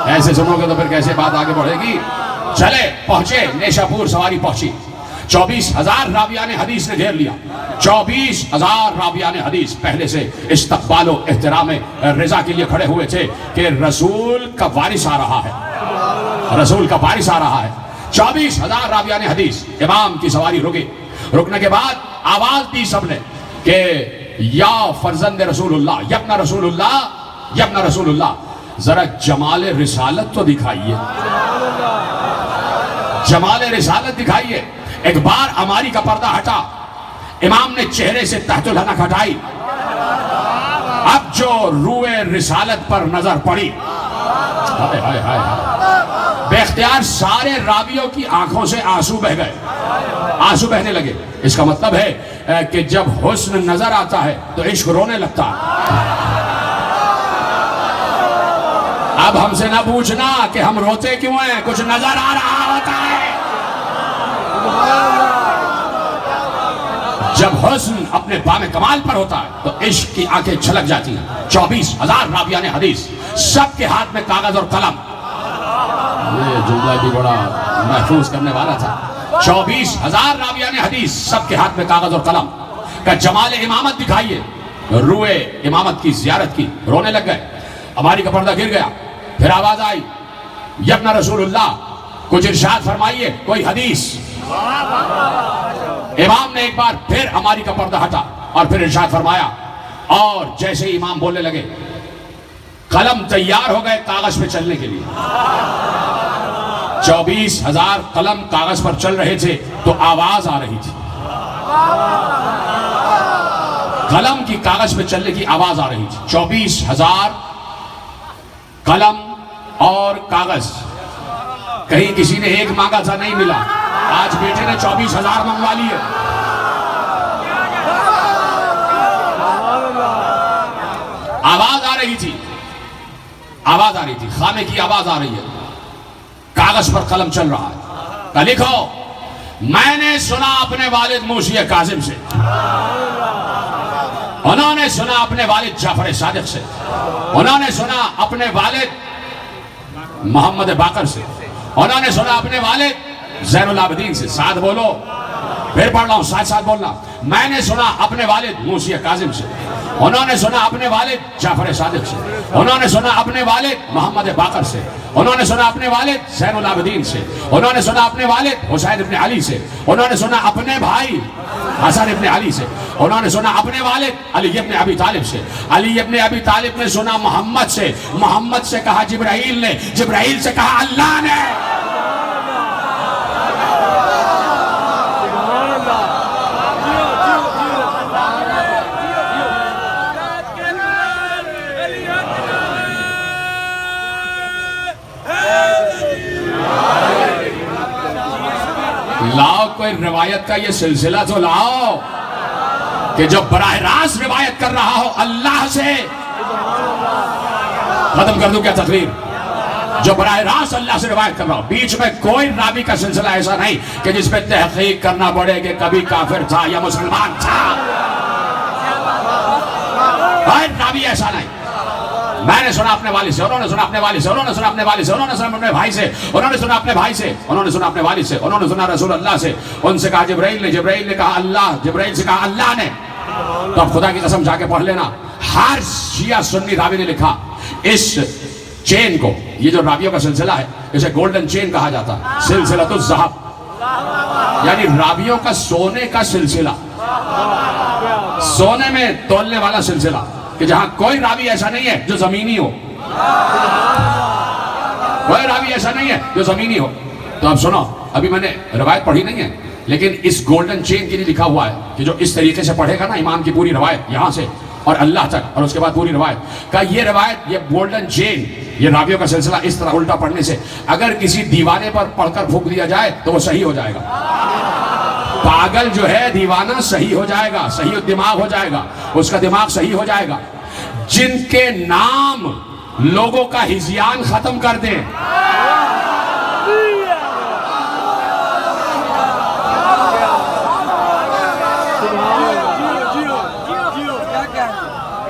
A: ऐसे सुनोगे तो फिर कैसे बात आगे बढ़ेगी। चले पहुंचे नेशापुर, सवारी पहुंची, 24,000 रावियान हदीस ने घेर लिया। 24,000 रावियान हदीस पहले से इस्तकबाल और एहतराम रज़ा के लिए खड़े हुए थे कि रसूल का वारिस आ रहा है, रसूल का वारिस आ रहा है। 24,000 रावियान हदीस। इमाम की सवारी रुकी, रुकने के बाद आवाज दी सबने कि या फर्जंद रसूलुल्लाह, यब्ना रसूलुल्लाह, यब्ना रसूलुल्लाह। जरा जमाल रिसालत तो दिखाइए, जमाल रिसालत दिखाइए। एक बार अमारी का पर्दा हटा, इमाम ने चेहरे से तहतुल हनक हटाई, अब जो रूए रिसालत पर नजर पड़ी, हाय हाय हाय, बेख्तियार सारे रावियों की आंखों से आंसू बह गए, आंसू बहने लगे। इसका मतलब है कि जब हुस्न नजर आता है तो इश्क रोने लगता है। अब हमसे ना पूछना कि हम रोते क्यों हैं, कुछ नजर आ रहा होता है। जब हुस्न अपने बामे कमाल पर होता है तो इश्क की आंखें छलक जाती हैं। 24,000 रावियाने हदीस, सबके हाथ में कागज और कलम। ये जुमला भी बड़ा महफूज करने वाला था। 24,000 रावियाने हदीस, सबके हाथ में कागज और कलम। का जमाल इमामत दिखाइए, रूए इमामत की जियारत की, रोने लग गए। हमारी का पर्दा गिर गया, फिर आवाज आई, यब्ना रसूलुल्लाह, कुछ इरशाद फरमाइए, कोई हदीस। इमाम ने एक बार फिर हमारी का पर्दा हटा और फिर इरशाद फरमाया, और जैसे ही इमाम बोलने लगे, कलम तैयार हो गए कागज पे चलने के लिए। 24,000 कलम कागज पर चल रहे थे तो आवाज आ रही थी, कलम की कागज पे चलने की आवाज आ रही थी। 24,000 कलम और कागज, कहीं किसी ने एक मांगा था, नहीं मिला। आज बेटे ने 24,000 मंगवा लिए। आवाज आ रही थी, आवाज आ रही थी, खाने की आवाज आ रही है, कागज पर कलम चल रहा है। का लिखो, मैंने सुना अपने वालिद मूसी काजिम से, उन्होंने सुना अपने वालिद जाफर सादिक से, उन्होंने सुना अपने वालिद मोहम्मद बाकर से, उन्होंने सुना अपने वालिद ज़ैनुल आबिदीन से। साथ बोलो, फिर पढ़ रहा हूं, साथ साथ बोलना। मैंने सुना अपने वालिद मूसी काजिम से, उन्होंने सुना अपने वालिद जाफर सादिक से, उन्होंने सुना अपने वालिद मोहम्मद बाकर से, उन्होंने सुना अपने वालिद ज़ैनुल आबिदीन से, उन्होंने सुना अपने वालिद हुसैन इब्न अली से, उन्होंने सुना अपने भाई हसन इब्न अली से, उन्होंने सुना अपने वालिद अली इब्न अबी तालिब से, अली इब्न अबी तालिब ने सुना मोहम्मद से, मोहम्मद से कहा जिब्राइल ने, जिब्राइल से कहा अल्लाह ने। लाओ कोई रिवायत का ये सिलसिला तो लाओ कि जो बराह रास्त रिवायत कर रहा हो अल्लाह से। खत्म कर दूं क्या तकरीर? जो बराह रास्त अल्लाह से रिवायत कर रहा हो, बीच में कोई रावी का सिलसिला ऐसा नहीं कि जिसपे तहकीक करना पड़े कि कभी काफिर था या मुसलमान था। रावी ऐसा नहीं। मैंने सुना अपने वाली से, उन्होंने सुना अपने वाली से, उन्होंने सुना अपने वाली से, उन्होंने सुना अपने भाई से, उन्होंने सुना अपने भाई से, उन्होंने सुना अपने वालिद से, उन्होंने सुना रसूल अल्लाह से। उनसे कहा जिब्राइल ने, जिब्राइल ने कहा अल्लाह, जिब्राइल से कहा अल्लाह ने। तो अब खुदा की कसम जाके पढ़ लेना, हर शिया सुन्नी रावी ने लिखा इस चेन को, ये जो रावियों का सिलसिला है, इसे गोल्डन चेन कहा जाता है, सिलसिलतुल ज़हब, यानी रावियों का सोने का सिलसिला, सोने में तोलने वाला सिलसिला, कि जहां कोई रावी ऐसा नहीं है जो जमीनी हो, कोई रावी ऐसा नहीं है जो जमीनी हो। तो अब सुनो, अभी मैंने रवायत पढ़ी नहीं है, लेकिन इस गोल्डन चेन के लिए लिखा हुआ है कि जो इस तरीके से पढ़ेगा ना इमाम की पूरी रवायत यहां से और अल्लाह तक, और उसके बाद पूरी रवायत का ये रवायत, ये गोल्डन चेन, ये रावियों का सिलसिला इस तरह उल्टा पढ़ने से अगर किसी दीवाने पर पढ़कर फूंक दिया जाए तो वो सही हो जाएगा। पागल जो है दीवाना सही हो जाएगा, सही दिमाग हो जाएगा, उसका दिमाग सही हो जाएगा। जिनके नाम लोगों का हिजियान खत्म कर दें,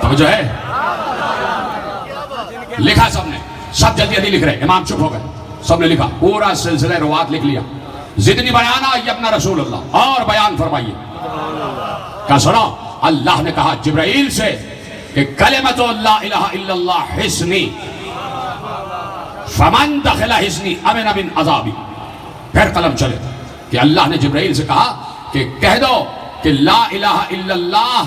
A: तो जो है लिखा सबने, सब जल्दी जल्दी लिख रहे, इमाम चुप हो गए, सबने लिखा, पूरा सिलसिला रुवात लिख लिया। जितनी बयाना यब्ना रसूलुल्लाह, और बयान फरमाइए। क्या सुनो, अल्लाह ने कहा जिब्राइल से कि कलिमतु ला इलाहा इल्लल्लाह हिस्नी फमन दखला हिस्नी अमिन मिन अज़ाबी। फिर कलम चले कि अल्लाह ने जिब्राइल से कहा कि कह दो कि ला इलाहा इल्लल्लाह,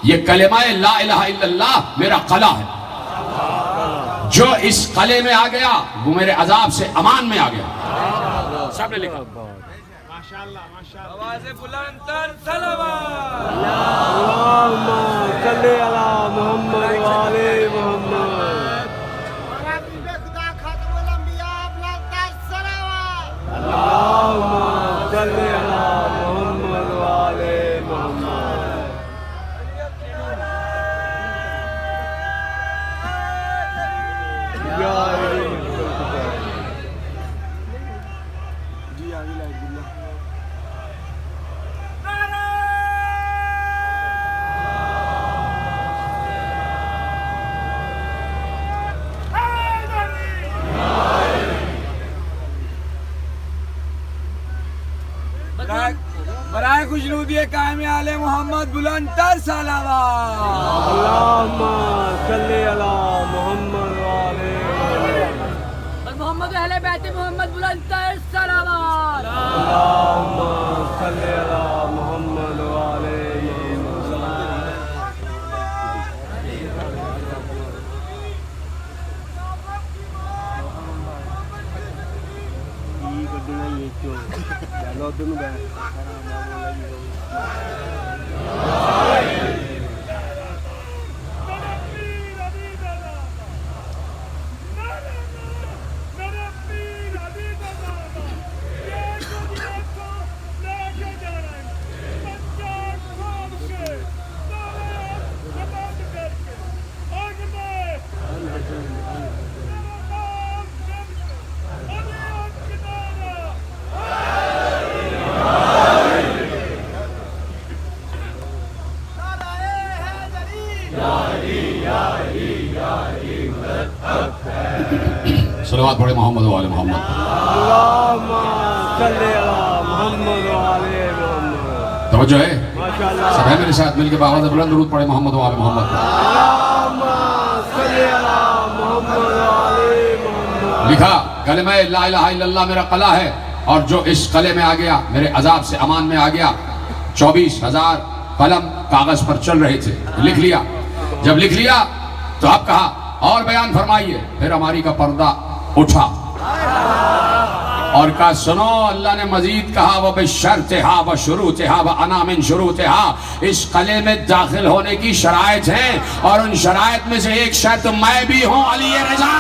A: ये कलिमा ला इलाहा इल्लल्लाह मेरा कला है, जो इस कले में आ गया वो मेरे अजाब से अमान में आ गया। सबने लिखा
B: माशाअल्लाह माशाअल्लाह। आवाज़े बुलंद तर सलावत।
C: अल्लाहुम्मा सल्ली अला मुहम्मद व आले मुहम्मद।
B: खुदा खातमुल अंबिया बुलंद तर सलावत।
C: अल्लाहुम्मा सल्ली अला मुहम्मद व आले मुहम्मद। या जी आगे लाइक बिल्ला।
B: बराए खुशनूदिये कायम आले मोहम्मद बुलंद तर सलावत।
C: अल्लाहुम्मा सल्ली अला मुहम्मद व आले
D: मोहम्मद अहले बैत मोहम्मद बुलंद तर सलावत।
C: अल्लाहुम्मा सल्ली अला मुहम्मद व आले
A: सलावत पढ़े मोहम्मद वाले मोहम्मद।
C: अल्लाहुम्मा सल्ली अला मुहम्मद व आले मुहम्मद।
A: तवज्जो है,
C: माशाअल्लाह।
A: सब है मेरे साथ मिलके बाबा बुलंद दुरूद पढ़े मोहम्मद वाले मोहम्मद।
C: अल्लाहुम्मा सल्ली अला मुहम्मद व आले मुहम्मद।
A: लिखा कलमा ला इलाहा इल्लल्लाह मेरा कला है और जो इस कले में आ गया मेरे अजाब से अमान में आ गया। 24,000 कलम कागज पर चल रहे थे, लिख लिया। जब लिख लिया तो आप कहा और बयान फरमाइए। फिर हमारी का पर्दा उठा और कहा सुनो, अल्लाह ने मजीद कहा वो बेशर्तिहा व शुरूतिहा व अना मिन शुरूतिहा, इस कले में दाखिल होने की शराइत हैं और उन शराइत में से एक शर्त मैं भी हूं, अली रजा।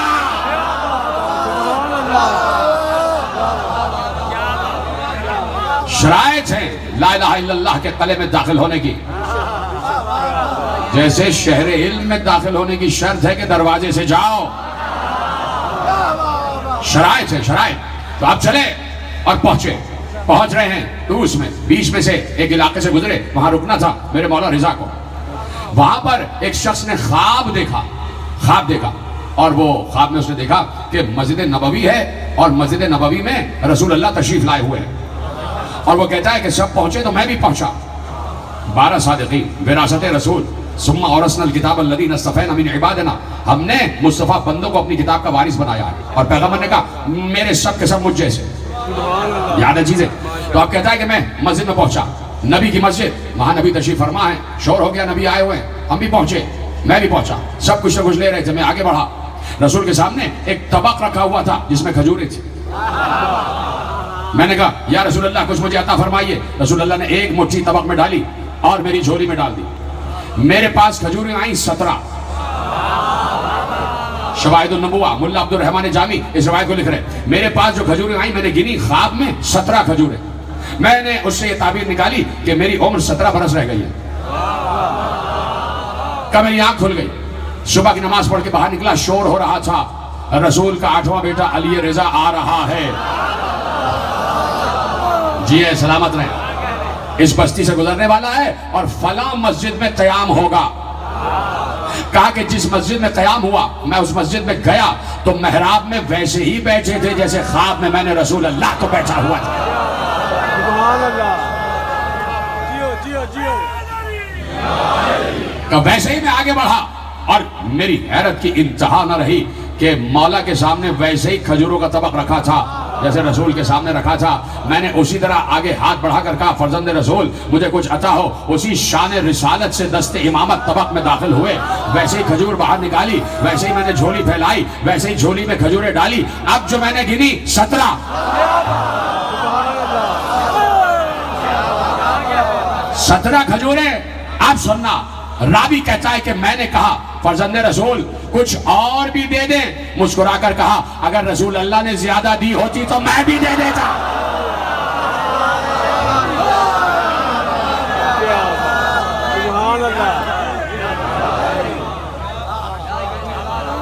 A: शराइत हैं ला इलाहा इल्लल्लाह के कले में दाखिल होने की। जैसे शहरे इल्म में दाखिल होने की शर्त है कि दरवाजे से जाओ, शराइत है शराइत। तो आप चले और पहुंच रहे हैं तो उसमें बीच में से एक इलाके से गुजरे, वहां रुकना था मेरे मौला रिजा को। वहां पर एक शख्स ने ख्वाब देखा और वो ख्वाब में उसने देखा कि मस्जिद नबवी है और मस्जिद नबवी में रसूल अल्लाह तशरीफ लाए हुए हैं और वो कहता है कि सब पहुंचे तो मैं भी पहुंचा। 12 सादिकीन विरासत रसूल सुम्मा औरसनल किताब अल्लज़ीना इस्तफ़ैना मिन इबादिना, हमने मुस्तफ़ा बंदों को अपनी किताब का वारिस बनाया है। और पैगंबर ने कहा मेरे सब के सब मुझ जैसे। याद है चीजें। तो आप कहता है कि मैं मस्जिद में पहुंचा, नबी की मस्जिद, वहां नबी तशरीफ फरमा है, शोर हो गया, नबी आए हुए हैं, हम भी पहुंचे, मैं भी पहुंचा, सब कुछ न कुछ ले रहे थे। मैं आगे बढ़ा, रसूल के सामने एक तबक रखा हुआ था जिसमें खजूरें थी। मैंने कहा या रसूल अल्लाह कुछ मुझे अता फरमाइए। रसूल अल्लाह ने एक मुट्ठी तबक में डाली और मेरी झोली में डाल दी। मेरे पास खजूरें आई 17। शवाहिदुन नबुवा मुल्ला अब्दुल रहमान जामी इस रवायत को लिख रहे, मेरे पास जो खजूरें आई मैंने गिनी ख्वाब में 17 खजूरें। मैंने उससे ये ताबीर निकाली कि मेरी उम्र 17 बरस रह गई है। कब मेरी आंख खुल गई, सुबह की नमाज पढ़ के बाहर निकला, शोर हो रहा था, रसूल का 8वां बेटा अली रजा आ रहा है। जी है, सलामत रहे, इस बस्ती से गुजरने वाला है और फला मस्जिद में क़याम होगा। कहा कि जिस मस्जिद में क़याम हुआ मैं उस मस्जिद में गया तो मेहराब में वैसे ही बैठे थे जैसे ख्वाब में मैंने रसूल अल्लाह को बैठा हुआ था।
C: सुभान अल्लाह। जियो जियो जियो।
A: तो वैसे ही मैं आगे बढ़ा और मेरी हैरत की इंतहा न रही कि मौला के सामने वैसे ही खजूरों का तबक रखा था जैसे रसूल के सामने रखा था, मैंने उसी तरह आगे हाथ बढ़ाकर कहा, फर्जंद रसूल मुझे कुछ अता हो। उसी शान रिसालत से दस्ते इमामत तबक में दाखिल हुए। वैसे ही खजूर बाहर निकाली, वैसे ही मैंने झोली फैलाई, वैसे ही झोली में खजूरें डाली। अब जो मैंने गिनी 17 खजूरें। आप सुनना, रावी कहता है कि मैंने कहा फर्जंद रसूल कुछ और भी दे दें। मुस्कुराकर कहा, अगर रसूल अल्लाह ने ज्यादा दी होती तो मैं भी दे देता।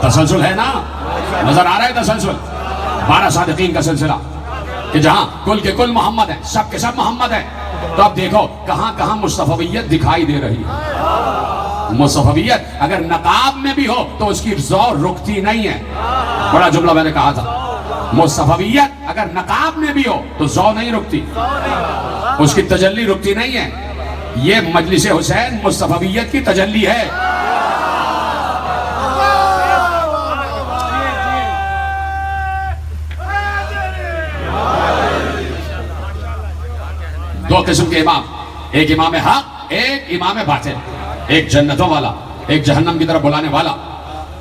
A: तसलसल है ना, नजर आ रहा है तसलसल। 12 सादिकीन का सिलसिला कि जहां कुल के कुल मोहम्मद है, सब के सब मोहम्मद है। तो अब देखो कहां कहां मुस्तफवियत दिखाई दे रही है। मुस्तफवियत अगर नकाब में भी हो तो उसकी ज़ौ रुकती नहीं है। बड़ा जुमला मैंने कहा था, मुस्तफवियत अगर नकाब में भी हो तो ज़ौ नहीं रुकती, उसकी तजल्ली रुकती नहीं है। ये मजलिस हुसैन मुस्तफवियत की तजल्ली है। दो किस्म के इमाम, एक इमाम हक, एक इमाम बातिल, एक जन्नतों वाला, एक जहन्नम की तरफ बुलाने वाला।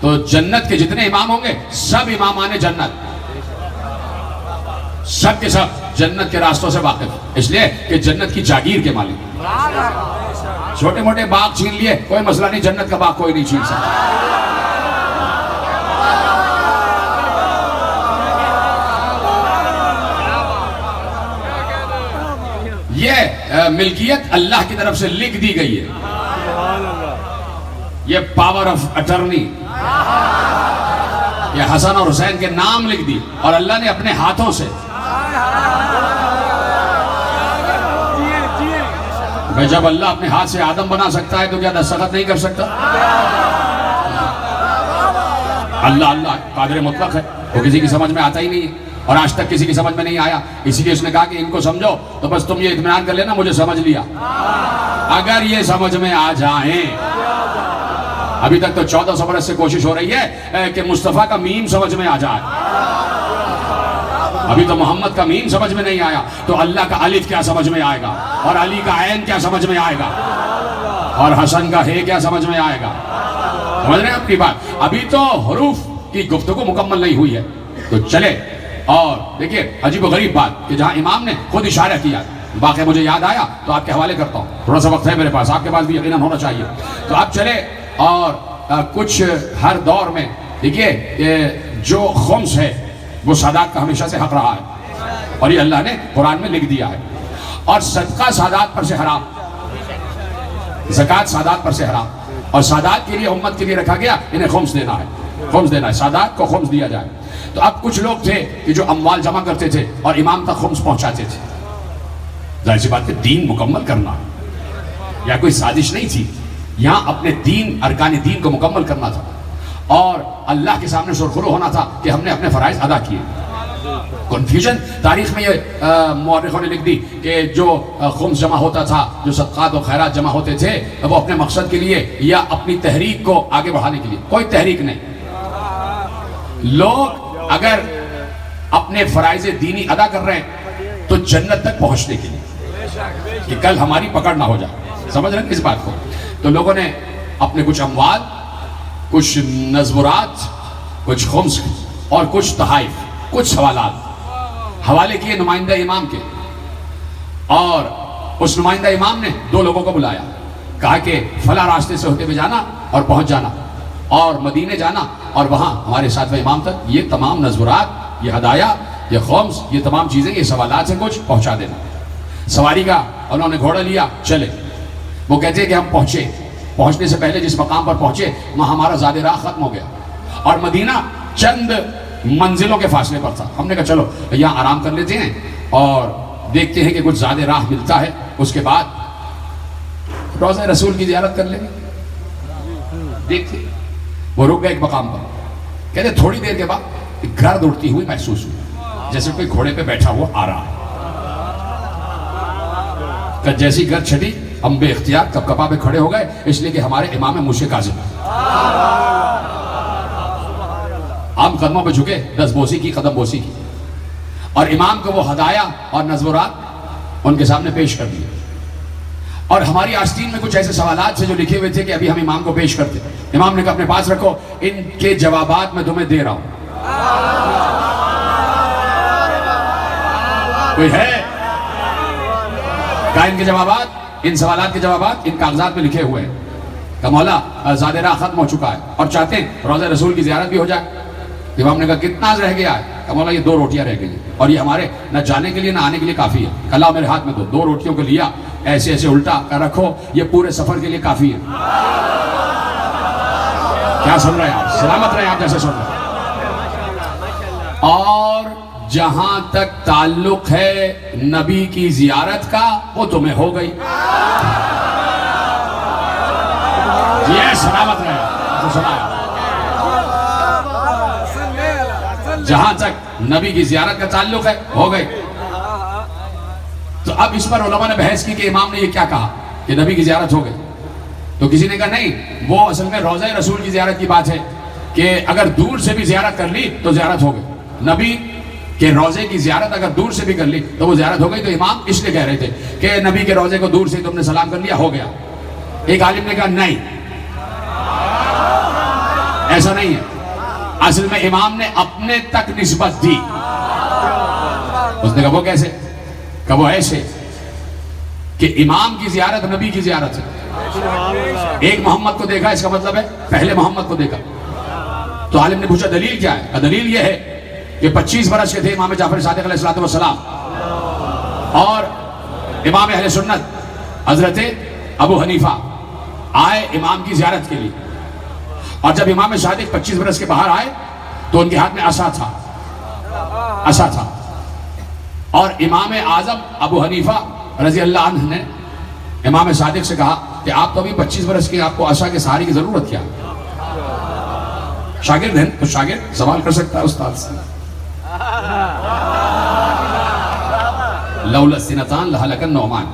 A: तो जन्नत के जितने इमाम होंगे सब इमामाने जन्नत, सब के सब जन्नत के रास्तों से वाकिफ, इसलिए कि जन्नत की जागीर के मालिक। छोटे मोटे बाग छीन लिए कोई मसला नहीं, जन्नत का बाग कोई नहीं छीन सकता। ये मिल्कियत अल्लाह की तरफ से लिख दी गई है। ये पावर ऑफ अटर्नी, ये हसन और हुसैन के नाम लिख दी और अल्लाह ने अपने हाथों से। भाई जब अल्लाह अपने हाथ से आदम बना सकता है तो क्या दस्तखत नहीं कर सकता? अल्लाह अल्लाह कादिर मुतलक है, वो किसी की समझ में आता ही नहीं है और आज तक किसी की समझ में नहीं आया। इसीलिए उसने कहा कि इनको समझो तो बस तुम ये इत्मीनान कर लेना, मुझे समझ लिया। अगर ये समझ में आ जाए, अभी तक तो 1400 बरस से कोशिश हो रही है कि मुस्तफा का मीम समझ में आ जाए, अभी तो मोहम्मद का मीम समझ में नहीं आया, तो अल्लाह का अलिफ क्या समझ में आएगा, और अली का ऐन क्या समझ में आएगा, और हसन का हे क्या समझ में आएगा? समझ रहे हैं अपनी बात? अभी तो हरूफ की गुफ्तगू मुकम्मल नहीं हुई है। तो चले और देखिए अजीब व गरीब बात कि जहां इमाम ने खुद इशारा किया, वाकई मुझे याद आया तो आपके हवाले करता हूँ, थोड़ा सा वक्त है मेरे पास, आपके पास भी यकीनन होना चाहिए। तो आप चले और कुछ हर दौर में देखिए जो खुम्स है वो सादात का हमेशा से हक रहा है और ये अल्लाह ने कुरान में लिख दिया है। और सदका सादात पर से हराम, ज़कात सादात पर से हराम, और सादात के लिए उम्मत के लिए रखा गया इन्हें खुम्स देना है, खुम्स देना है, सादात को खुम्स दिया जाए। तो अब कुछ लोग थे कि जो अम्वाल जमा करते थे और इमाम तक खुम्स पहुंचाते थे। जाहिर सी बात है दीन मुकम्मल करना या कोई साजिश नहीं थी, यहाँ अपने दीन अरकान दीन को मुकम्मल करना था और अल्लाह के सामने सुरखुरू होना था कि हमने अपने फराइज अदा किए। कन्फ्यूजन तारीख में ये मुअर्रिखों ने लिख दी कि जो खुम्स जमा होता था, जो सदक़ात और खैरात जमा होते थे, वो अपने मकसद के लिए या अपनी तहरीक को आगे बढ़ाने के लिए, कोई तहरीक नहीं। लोग अगर अपने फराइज दीनी अदा कर रहे हैं तो जन्नत तक पहुंचने के लिए कि कल हमारी पकड़ ना हो जाए, समझ रहे हैं इस बात को? तो लोगों ने अपने कुछ अमवाल, कुछ नज़मुरात, कुछ खुम्स और कुछ तहाइफ, कुछ सवालात हवाले किए नुमाइंदा इमाम के, और उस नुमाइंदा इमाम ने दो लोगों को बुलाया, कहा कि फला रास्ते से होते हुए जाना और पहुंच जाना और मदीने जाना और वहां हमारे साथ में इमाम तक ये तमाम नज़मुरात, ये हदाया, ये खुम्स, ये तमाम चीजें, ये सवालात से कुछ पहुंचा देना। सवारी का उन्होंने घोड़ा लिया, चले। वो कहते हैं कि हम पहुंचे, पहुंचने से पहले जिस मकाम पर पहुंचे वहां हमारा ज़ादे राह खत्म हो गया और मदीना चंद मंजिलों के फासले पर था। हमने कहा चलो यहाँ आराम कर लेते हैं और देखते हैं कि कुछ ज़्यादा राह मिलता है, उसके बाद रोज़ा रसूल की ज़ियारत कर लेंगे। देखते वो रुक गए एक मकाम पर, कहते थोड़ी देर के बाद गर्द उड़ती हुई महसूस हुई, जैसे कोई घोड़े पे बैठा हुआ आ रहा है। जैसी गर्द छटी हम बेख्तियार कपकपा पे खड़े हो गए, इसलिए कि हमारे इमाम मुर्शे काज़िम हम कदमों पे झुके, 10 बोसी की, कदम बोसी की, और इमाम को वो हदाया और नज़्मुरात उनके सामने पेश कर दिए। और हमारी आस्तीन में कुछ ऐसे सवालात थे जो लिखे हुए थे कि अभी हम इमाम को पेश करते। इमाम ने कहा अपने पास रखो, इनके जवाबात मैं तुम्हें दे रहा हूं। कोई है? कहा इनके जवाबात, इन सवालात के जवाबात इन कागजात में लिखे हुए हैं। का मौला ज़ादिरा खत्म हो चुका है और चाहते हैं रोज़ा रसूल की ज़ियारत भी हो जाए। इमाम ने कहा कितना रह गया है? का मौला ये 2 रोटियां रह गई और ये हमारे न जाने के लिए ना आने के लिए काफ़ी है। कला मेरे हाथ में दो, 2 रोटियों को लिया, ऐसे ऐसे उल्टा कर रखो, ये पूरे सफर के लिए काफ़ी है। क्या सुन रहे हैं आप? सलामत रहे आप जैसे सुन रहे हैं। और जहां तक ताल्लुक है नबी की जियारत का, वो तुम्हें हो गई। ये सलामत रहे तो सुनाया। जहां तक नबी की जियारत का ताल्लुक है, हो गई। तो अब इस पर उलमा ने बहस की कि इमाम ने ये क्या कहा कि नबी की जियारत हो गई। तो किसी ने कहा नहीं, वो असल में रोज़ा रसूल की जियारत की बात है कि अगर दूर से भी जियारत कर ली तो जियारत हो गई। नबी के रोजे की जियारत अगर दूर से भी कर ली तो वो जियारत हो गई। तो इमाम इसलिए कह रहे थे कि नबी के रोजे को दूर से तुमने सलाम कर लिया, हो गया। एक आलिम ने कहा नहीं, ऐसा नहीं है। असल में इमाम ने अपने तक निस्बत दी। उसने कहा वो कैसे? कहा वो ऐसे कि इमाम की जियारत नबी की जियारत है। एक मोहम्मद को देखा, इसका मतलब है पहले मोहम्मद को देखा। तो आलिम ने पूछा दलील क्या है? दलील यह है कि 25 बरस के थे इमाम जाफर सादिक अलैहिस्सलाम और इमाम अहले सुन्नत हजरत अबू हनीफा आए इमाम की जियारत के लिए। और जब इमाम सादिक 25 बरस के बाहर आए तो उनके हाथ में असा था। और इमाम आजम अबू हनीफा रजी अल्लाह अन्हु ने इमाम सादिक से कहा कि आप तो अभी 25 बरस के, आपको असा के सहारे की जरूरत क्या? शागिर्द हैं तो शागिर्द सवाल कर सकता है उस्ताद से। लौलसिनतान लहलकन नौमान।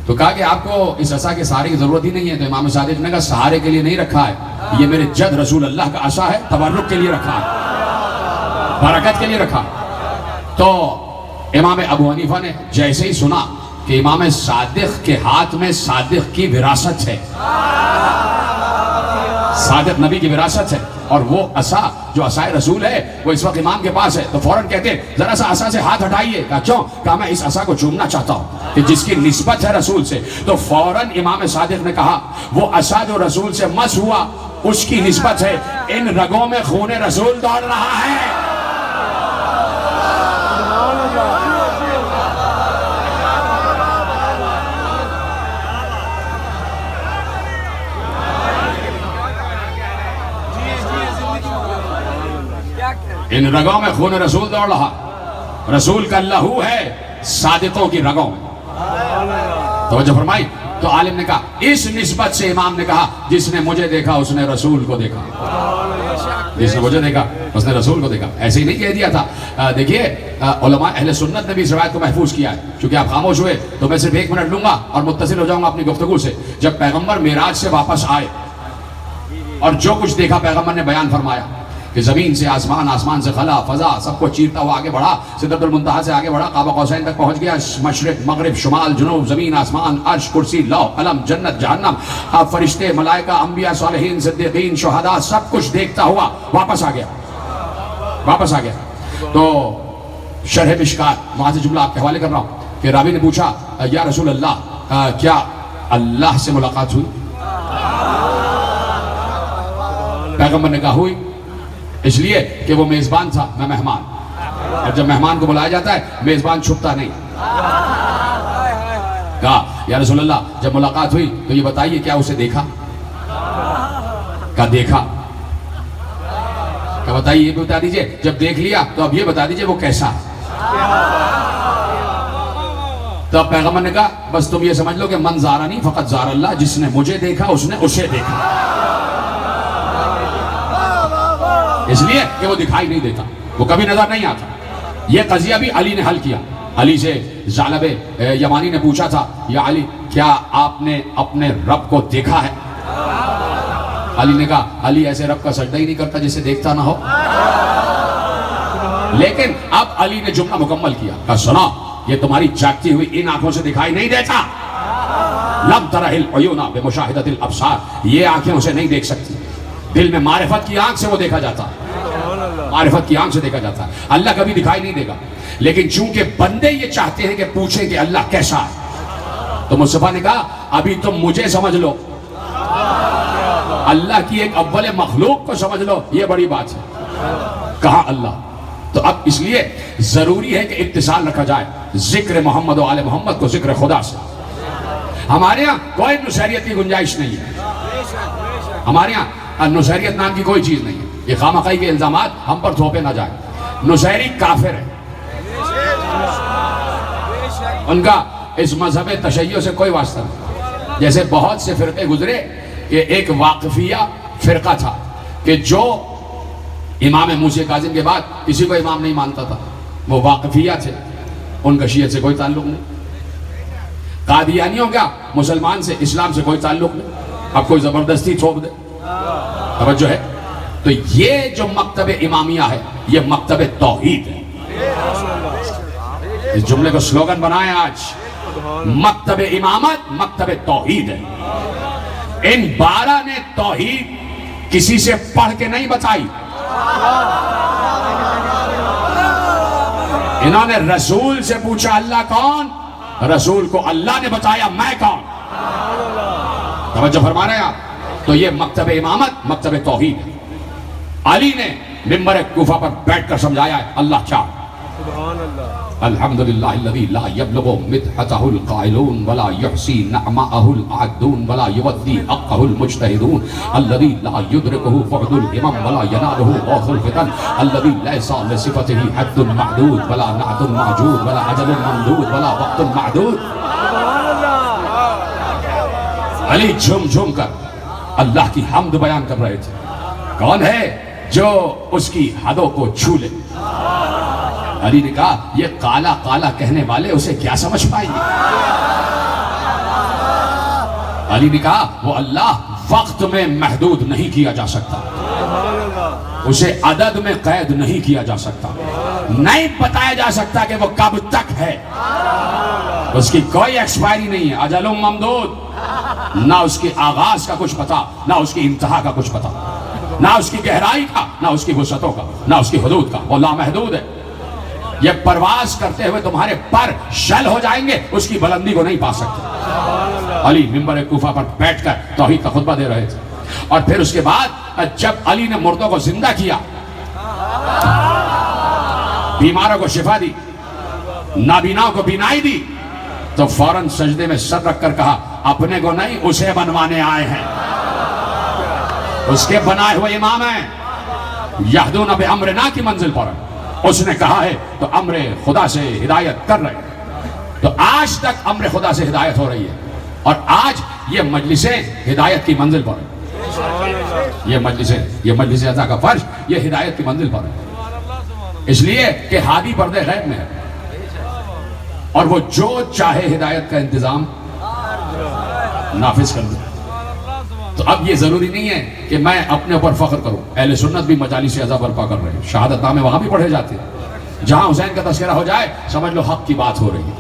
A: तो कहा कि आपको इस असा के सहारे की जरूरत ही नहीं है। तो इमाम सादिक ने कहा सहारे के लिए नहीं रखा है, ये मेरे जद रसूल अल्लाह का असा है, तबर्रुक के लिए रखा है, बरकत के लिए रखा। तो इमाम अबू हनीफा ने जैसे ही सुना कि इमाम सादिक के हाथ में सादिक की विरासत है, सादिक नबी की विरासत है, और वो असा जो असाए रसूल है वो इस वक्त इमाम के पास है, तो फौरन कहते हैं जरा सा असा से हाथ हटाइए। कहा क्यों? कहा मैं इस असा को चूमना चाहता हूं कि जिसकी निस्बत है रसूल से। तो फौरन इमाम सादिक ने कहा वो असा जो रसूल से मस हुआ उसकी निस्बत है, इन रगों में खून रसूल दौड़ रहा है। इन रगों में खून रसूल दौड़ रहा, रसूल का लहू है सादिकों की रगों में। तो जो फरमाई, तो आलिम ने कहा इस निस्बत से इमाम ने कहा जिसने मुझे देखा उसने रसूल को देखा, जिसने मुझे देखा उसने रसूल को देखा। ऐसे ही नहीं कह दिया था। देखिए उलमा अहले सुन्नत ने भी इस रवायत को महफूज किया है। क्योंकि आप खामोश हुए तो मैं सिर्फ 1 मिनट लूंगा और मुत्तसिल हो जाऊंगा अपनी गुफ्तगू से। जब पैगंबर मेराज से वापस आए और जो कुछ देखा पैगंबर ने बयान फरमाया कि जमीन से आसमान, आसमान से खला, फजा सबको चीरता हुआ आगे बढ़ा, सिदरतुल मुंतहा से आगे बढ़ा, काबा कौसैन तक पहुंच गया। मशरिक, मगरिब, शुमाल, जुनूब, जमीन, आसमान, अर्श, कुर्सी, लौह, कलम, जन्नत, जहन्नम, फरिश्ते, मलाइका, अंबिया, सालिहीन, सिद्दीकीन, शुहदा सब कुछ देखता हुआ वापस आ गया। तो शरह मिशकात वहां से जुमला आपके हवाले कर रहा हूं कि रावी ने पूछा या रसूल अल्लाह क्या अल्लाह से मुलाकात हुई? पैगंबर ने कहा हुई, इसलिए कि वो मेजबान था, मैं मेहमान, और जब मेहमान को बुलाया जाता है मेजबान छुपता नहीं। कहा या रसूल अल्लाह जब मुलाकात हुई तो ये बताइए क्या उसे देखा? का देखा। क्या बताइए, ये भी बता दीजिए। जब देख लिया तो अब ये बता दीजिए वो कैसा है। तो अब पैगंबर ने कहा बस तुम ये समझ लो कि मन ज़ारा नहीं फ़कत ज़ार अल्लाह, जिसने मुझे देखा उसने उसे देखा, इसलिए कि वो दिखाई नहीं देता, वो कभी नजर नहीं आता। ये कजिया भी अली ने हल किया। अली से ज़ालबे यमानी ने पूछा था या अली क्या आपने अपने रब को देखा है? अली ने कहा अली ऐसे रब का सजदा ही नहीं करता जिसे देखता ना हो। लेकिन अब अली ने जुमला मुकम्मल किया, कहा सुनो, ये तुम्हारी जागती हुई इन आंखों से दिखाई नहीं देता। लब तरहिल उयूना बिमुशाहिदतिल अब्सार, ये आंखें उसे नहीं देख सकती, दिल में मारिफत की आंख से वो देखा जाता है, मारिफत की आंख से देखा जाता है। अल्लाह कभी दिखाई नहीं देगा, लेकिन चूंकि बंदे ये चाहते हैं कि पूछें कि अल्लाह कैसा है, तो मुस्तफा ने कहा अभी तुम मुझे समझ लो, अल्लाह की एक अव्वल मखलूक को समझ लो, ये बड़ी बात है। कहा अल्लाह, तो अब इसलिए जरूरी है कि इत्तिसाल रखा जाए जिक्र मोहम्मद और आले मोहम्मद को जिक्र खुदा से। हमारे यहाँ कोई नुसैरियत की गुंजाइश नहीं है, हमारे यहाँ नुसैरियत नाम की कोई चीज नहीं है। ये खामखाई के इल्जामात हम पर थोपे ना जाए। नुसैरी काफिर है, उनका इस मजहब तशय्यो से कोई वास्ता नहीं। जैसे बहुत से फिरके गुजरे कि एक वाकफिया फिरका था कि जो इमाम मूसा काजिम के बाद किसी को इमाम नहीं मानता था, वो वाकफिया थे, उनका शियत से कोई ताल्लुक नहीं। कादियानियों का मुसलमान से, इस्लाम से कोई ताल्लुक नहीं। अब कोई जबरदस्ती थोप दे, तवज्जो है। तो ये जो मकतब इमामिया है, ये मकतब तौहीद है। इस जुमले को स्लोगन बनाए आज, मकतब इमामत मकतब तौहीद है। इन 12 ने तौहीद किसी से पढ़ के नहीं बताई, इन्होंने रसूल से पूछा अल्लाह कौन, रसूल को अल्लाह ने बताया मैं कौन। तवज्जो फरमा रहे हैं आप। तो ये मकतब इमामत मकतब तौहीद है। अली ने मिंबर कूफा पर बैठकर समझाया है अल्लाह क्या। अल्हम्दुलिल्लाहिल्लज़ी ला यब्लुगु मिदहतहुल क़ाइलून वला युहसी नअमाअहुल आदून वला युवद्दी हक़्क़हुल मुज्तहिदून अल्लज़ी ला युद्रिकुहु फ़ुअदुल हिमम वला यनालुहु ग़ौसुल फ़ितन अल्लज़ी लैसा लिसिफ़तिही हद्दुन महदूद वला नअदुन मअजूद वला अजलुन ममदूद वला वक़्तुन मअदूद। अली झूम झूम कर अल्लाह की हम्द बयान कर रहे थे। कौन है जो उसकी हदों को छू ले। अली ने कहा ये काला काला कहने वाले उसे क्या समझ पाएंगे। अली ने कहा वो अल्लाह वक्त में महदूद नहीं किया जा सकता, उसे अदद में कैद नहीं किया जा सकता, नहीं बताया जा सकता कि वो कब तक है, उसकी कोई एक्सपायरी नहीं है। अजलुम ममदूद, ना उसके आगाज का कुछ पता, ना उसकी इंतहा का कुछ पता, ना उसकी गहराई का, ना उसकी वसअतों का, ना उसकी हुदूद का। वो लामहदूद है। ये परवाज करते हुए तुम्हारे पर शल हो जाएंगे, उसकी बुलंदी को नहीं पा सकते। अली मिंबर कूफा पर बैठकर तौहीद का खुतबा दे रहे थे। और फिर उसके बाद जब अली ने मुर्दों को जिंदा किया, बीमारों को शिफा दी, नाबीनाओं को बीनाई दी, तो फौरन सजदे में सर रखकर कहा अपने को नहीं उसे बनवाने आए हैं, उसके बनाए हुए इमाम हैं। यहदून बिअम्रिना की मंजिल पर उसने कहा है तो अम्र खुदा से हिदायत कर रहे हैं। तो आज तक अम्र खुदा से हिदायत हो रही है और आज ये मजलिसें हिदायत की मंजिल पर है। ये मजलिसें अज़ा का फर्श ये हिदायत की मंजिल पर है, इसलिए कि हादी पर्दे गैब में है और वो जो चाहे हिदायत का इंतजाम नाफिज कर दे। तो अब ये जरूरी नहीं है कि मैं अपने ऊपर फख्र करूं। अहले सुन्नत भी मजालिस अज़ा बर्पा कर रहे हैं, शहादतनामे वहां भी पढ़े जाते हैं। जहां हुसैन का तस्करा हो जाए समझ लो हक की बात हो रही है।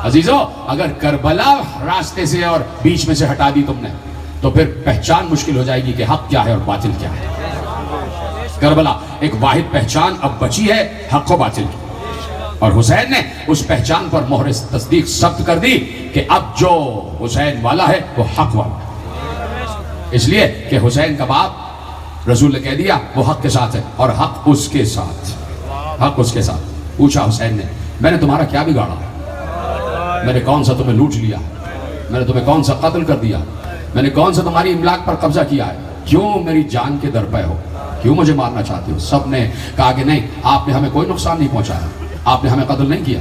A: अजीजों, अगर करबला रास्ते से और बीच में से हटा दी तुमने तो फिर पहचान मुश्किल हो जाएगी कि हक क्या है और बातिल क्या है। करबला एक वाहिद पहचान अब बची है हक व बातिल की, और हुसैन ने उस पहचान पर मोहर तस्दीक सख्त कर दी कि अब जो हुसैन वाला है वो हक वाला है। इसलिए कि हुसैन का बाप रसूल ने कह दिया वो हक के साथ है और हक उसके साथ, हक उसके साथ। पूछा हुसैन ने मैंने तुम्हारा क्या बिगाड़ा, मैंने कौन सा तुम्हें लूट लिया, मैंने तुम्हें कौन सा कत्ल कर दिया, मैंने कौन सा तुम्हारी इमलाक पर कब्जा किया है, क्यों मेरी जान के दर पे हो, क्यों मुझे मारना चाहते हो। सब ने कहा कि नहीं, आपने हमें कोई नुकसान नहीं पहुंचाया, आपने हमें कत्ल नहीं किया।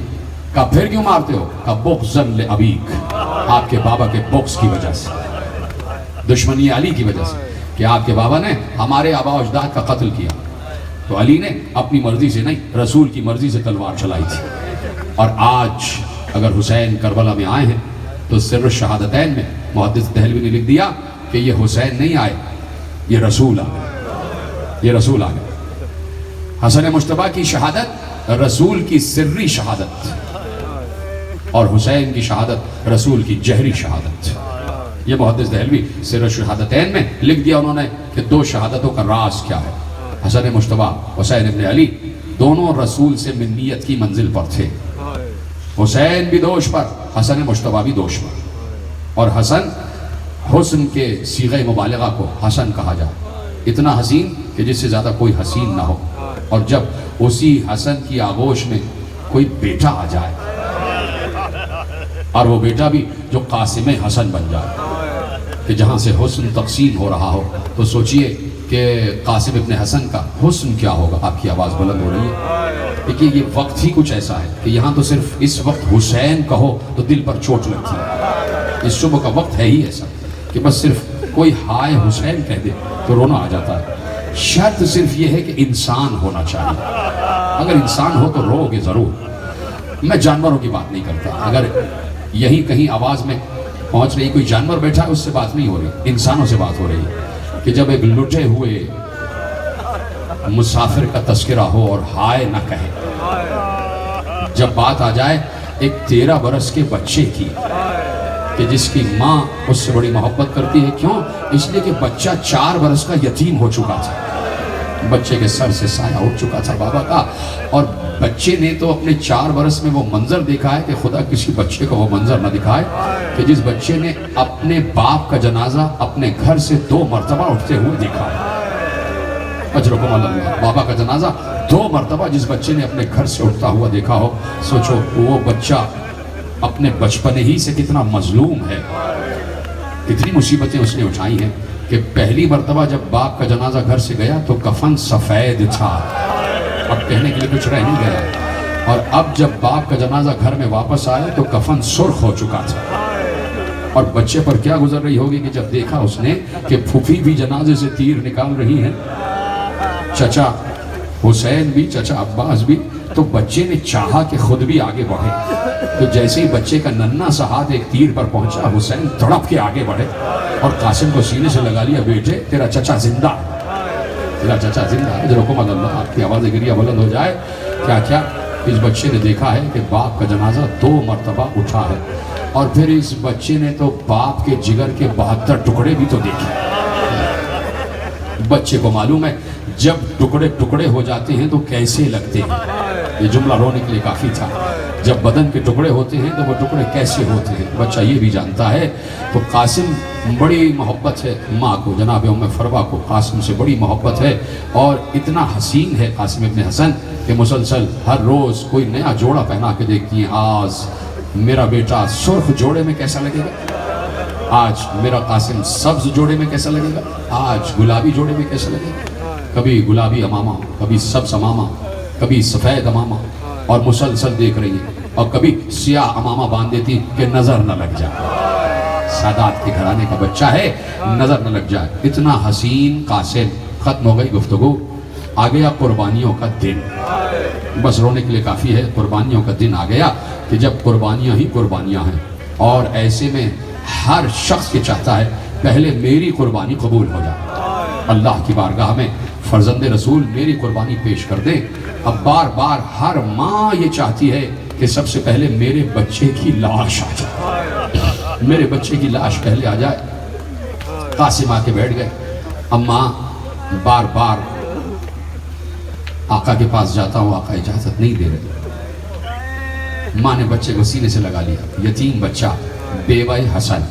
A: कहा फिर क्यों मारते हो। कहा बुग़्ज़न ले अबीक, आपके बाबा के बुग़्ज़ की वजह से, दुश्मनी अली की वजह से कि आपके बाबा ने हमारे आबा अजदाद का कत्ल किया। तो अली ने अपनी मर्जी से नहीं, रसूल की मर्जी से तलवार चलाई थी। और आज अगर हुसैन करबला में आए हैं तो सिर्र शहादतैन में मुहद्दिस दहलवी ने लिख दिया कि ये हुसैन नहीं आए, ये रसूल आ गए, ये रसूल आ गए। हसन मुश्तबा की शहादत रसूल की सिर्री शहादत, और हुसैन की शहादत रसूल की जहरी शहादत। ये मुहद्दिस दहलवी सिर शहादतैन में लिख दिया उन्होंने कि दो शहादतों का राज क्या है। हसन मुश्तबा हुसैन इब्न अली दोनों रसूल से मिन्नियत की मंजिल पर थे। हुसैन भी दोष पर, हसन मुश्तबा भी दोष पर। और हसन, हुस्न के सीगे मुबालगा को हसन कहा जाए, इतना हसीन कि जिससे ज़्यादा कोई हसीन ना हो। और जब उसी हसन की आगोश में कोई बेटा आ जाए, और वो बेटा भी जो कासिम हसन बन जाए, कि जहाँ से हुस्न तकसीम हो रहा हो, तो सोचिए कि कासिम इब्न हसन का हुस्न क्या होगा। आपकी आवाज़ बुलंद हो रही है। देखिए ये वक्त ही कुछ ऐसा है कि यहाँ तो सिर्फ इस वक्त हुसैन कहो तो दिल पर चोट लगती है। इस सुबह का वक्त है ही ऐसा कि बस सिर्फ कोई हाय हुसैन कह दे तो रोना आ जाता है। शर्त सिर्फ ये है कि इंसान होना चाहिए। अगर इंसान हो तो रोगे ज़रूर। मैं जानवरों की बात नहीं करता। अगर यहीं कहीं आवाज़ में पहुंच रही कोई जानवर बैठा है, उससे बात नहीं हो रही, इंसानों से बात हो रही है। कि जब एक लुटे हुए मुसाफिर का तस्करा हो और हाय ना कहे, जब बात आ जाए एक 13 बरस के बच्चे की, कि जिसकी माँ उससे बड़ी मोहब्बत करती है। क्यों? इसलिए कि बच्चा 4 बरस का यतीम हो चुका था, बच्चे के सर से साया उठ चुका था बाबा का। और बच्चे ने तो अपने 4 बरस में वो मंजर देखा है कि खुदा किसी बच्चे को वो मंजर ना दिखाए कि जिस बच्चे ने अपने बाप का जनाजा अपने घर से 2 मरतबा उठते हुए देखा है। अजरकुम अल्लाह। बाबा का जनाजा 2 मरतबा जिस बच्चे ने अपने घर से उठता हुआ देखा हो, सोचो वो बच्चा अपने बचपन ही से कितना मजलूम है, कितनी मुसीबतें उसने उठाई हैं। कि पहली मरतबा जब बाप का जनाजा घर से गया तो कफन सफ़ेद था, अब कहने के लिए कुछ रह नहीं गया। और अब जब बाप का जनाजा घर में वापस आया तो कफन सुर्ख हो चुका था। और बच्चे पर क्या गुजर रही होगी कि जब देखा उसने कि फूफी भी जनाजे से तीर निकाल रही हैं, चचा हुसैन भी, चचा अब्बास भी, तो बच्चे ने चाहा कि खुद भी आगे बढ़े। तो जैसे ही बच्चे का नन्हा सा हाथ एक तीर पर पहुंचा, हुसैन तड़प के आगे बढ़े और कासिम को सीने से लगा लिया, बेटे तेरा चचा जिंदा है, तेरा चचा जिंदा है। जरकुम अल्लाह। आपकी आवाज़ गिरिया बुलंद हो जाए। क्या क्या इस बच्चे ने देखा है कि बाप का जनाजा 2 मरतबा उठा है। और फिर इस बच्चे ने तो बाप के जिगर के 72 टुकड़े भी तो देखे। बच्चे को मालूम है जब टुकड़े टुकड़े हो जाते हैं तो कैसे लगते हैं। ये जुमला रोने के लिए काफ़ी था। जब बदन के टुकड़े होते हैं तो वो टुकड़े कैसे होते हैं, बच्चा ये भी जानता है। तो कासिम बड़ी मोहब्बत है माँ को, जनाब उम्मे फरवा को कासिम से बड़ी मोहब्बत है। और इतना हसीन है कासिम इब्न हसन कि मुसलसल हर रोज़ कोई नया जोड़ा पहना के देखती हैं। आज मेरा बेटा सुर्ख जोड़े में कैसा लगेगा, आज मेरा कासिम सब्ज जोड़े में कैसा लगेगा, आज गुलाबी जोड़े में कैसा लगेगा। कभी गुलाबी अमामा, कभी सब्ज अमामा, कभी सफ़ेद अमामा, और मुसलसल देख रही है। और कभी सियाह अमामा बांध देती कि नज़र न लग जाए, सादात के घराने का बच्चा है, नज़र न लग जाए। इतना हसीन कासिम। ख़त्म हो गई गुफ्तगू, आ गया कुर्बानियों का दिन। बस रोने के लिए काफ़ी है। कुर्बानियों का दिन आ गया कि जब कुर्बानियाँ ही कुर्बानियाँ हैं। और ऐसे में हर शख्स ये चाहता है पहले मेरी कुर्बानी कबूल हो जाए, अल्लाह की बारगाह में फर्जंद रसूल मेरी कुर्बानी पेश कर दे। अब बार बार हर माँ ये चाहती है कि सबसे पहले मेरे बच्चे की लाश आ जाए, मेरे बच्चे की लाश पहले आ जाए। कासिम आके बैठ गए। अम्मा बार बार आका के पास जाता हूँ, आका इजाजत नहीं दे रहे। माँ ने बच्चे को सीने से लगा लिया, यतीम बच्चा, बेवाई हसन।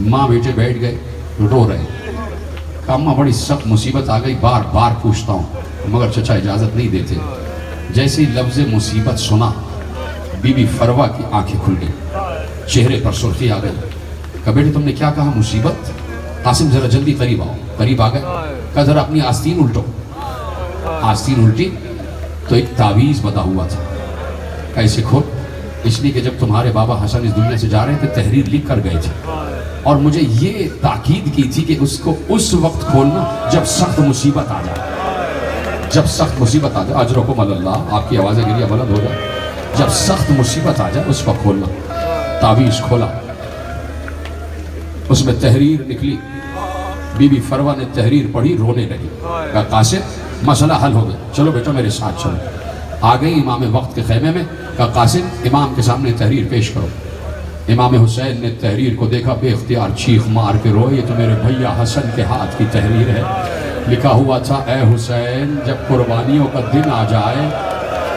A: माँ बेटे बैठ गए, रो रहे। अम्मा बड़ी सख्त मुसीबत आ गई, बार बार पूछता हूँ मगर चचा इजाज़त नहीं देते। जैसे ही लफ्ज़ मुसीबत सुना, बीबी फरवा की आंखें खुल गई, चेहरे पर सुर्खी आ गई। कहा बेटे तुमने क्या कहा, मुसीबत? कासिम जरा जल्दी करीब आओ। करीब आ गए। कहा जरा अपनी आस्तीन उल्टो। आस्तीन उल्टी तो एक तावीज़ बता हुआ था। कैसे खोल? इसलिए कि जब तुम्हारे बाबा हसन इस दुनिया से जा रहे थे तहरीर लिख कर गए थे, और मुझे ये ताकीद की थी कि उसको उस वक्त खोलना जब सख्त मुसीबत आ जाए, जब सख्त मुसीबत आ जाए। अजरकुम अल्लाह। आपकी आवाज़ें गिरिया बुलंद हो जाए। जब सख्त मुसीबत आ जाए उस वक्त खोलना। तावीज़ खोला, उसमें तहरीर निकली। बीबी फरवा ने तहरीर पढ़ी, रोने लगी। कहा कासिम मसला हल हो गया, चलो बेटा मेरे साथ चलो। आ गई इमाम वक्त के खेमे में, कहा कासिम इमाम के सामने तहरीर पेश करो। इमाम हुसैन ने तहरीर को देखा, बेख्तियार चीख मार के रोए, ये तो मेरे भैया हसन के हाथ की तहरीर है। लिखा हुआ था, ए हुसैन जब कुर्बानियों का दिन आ जाए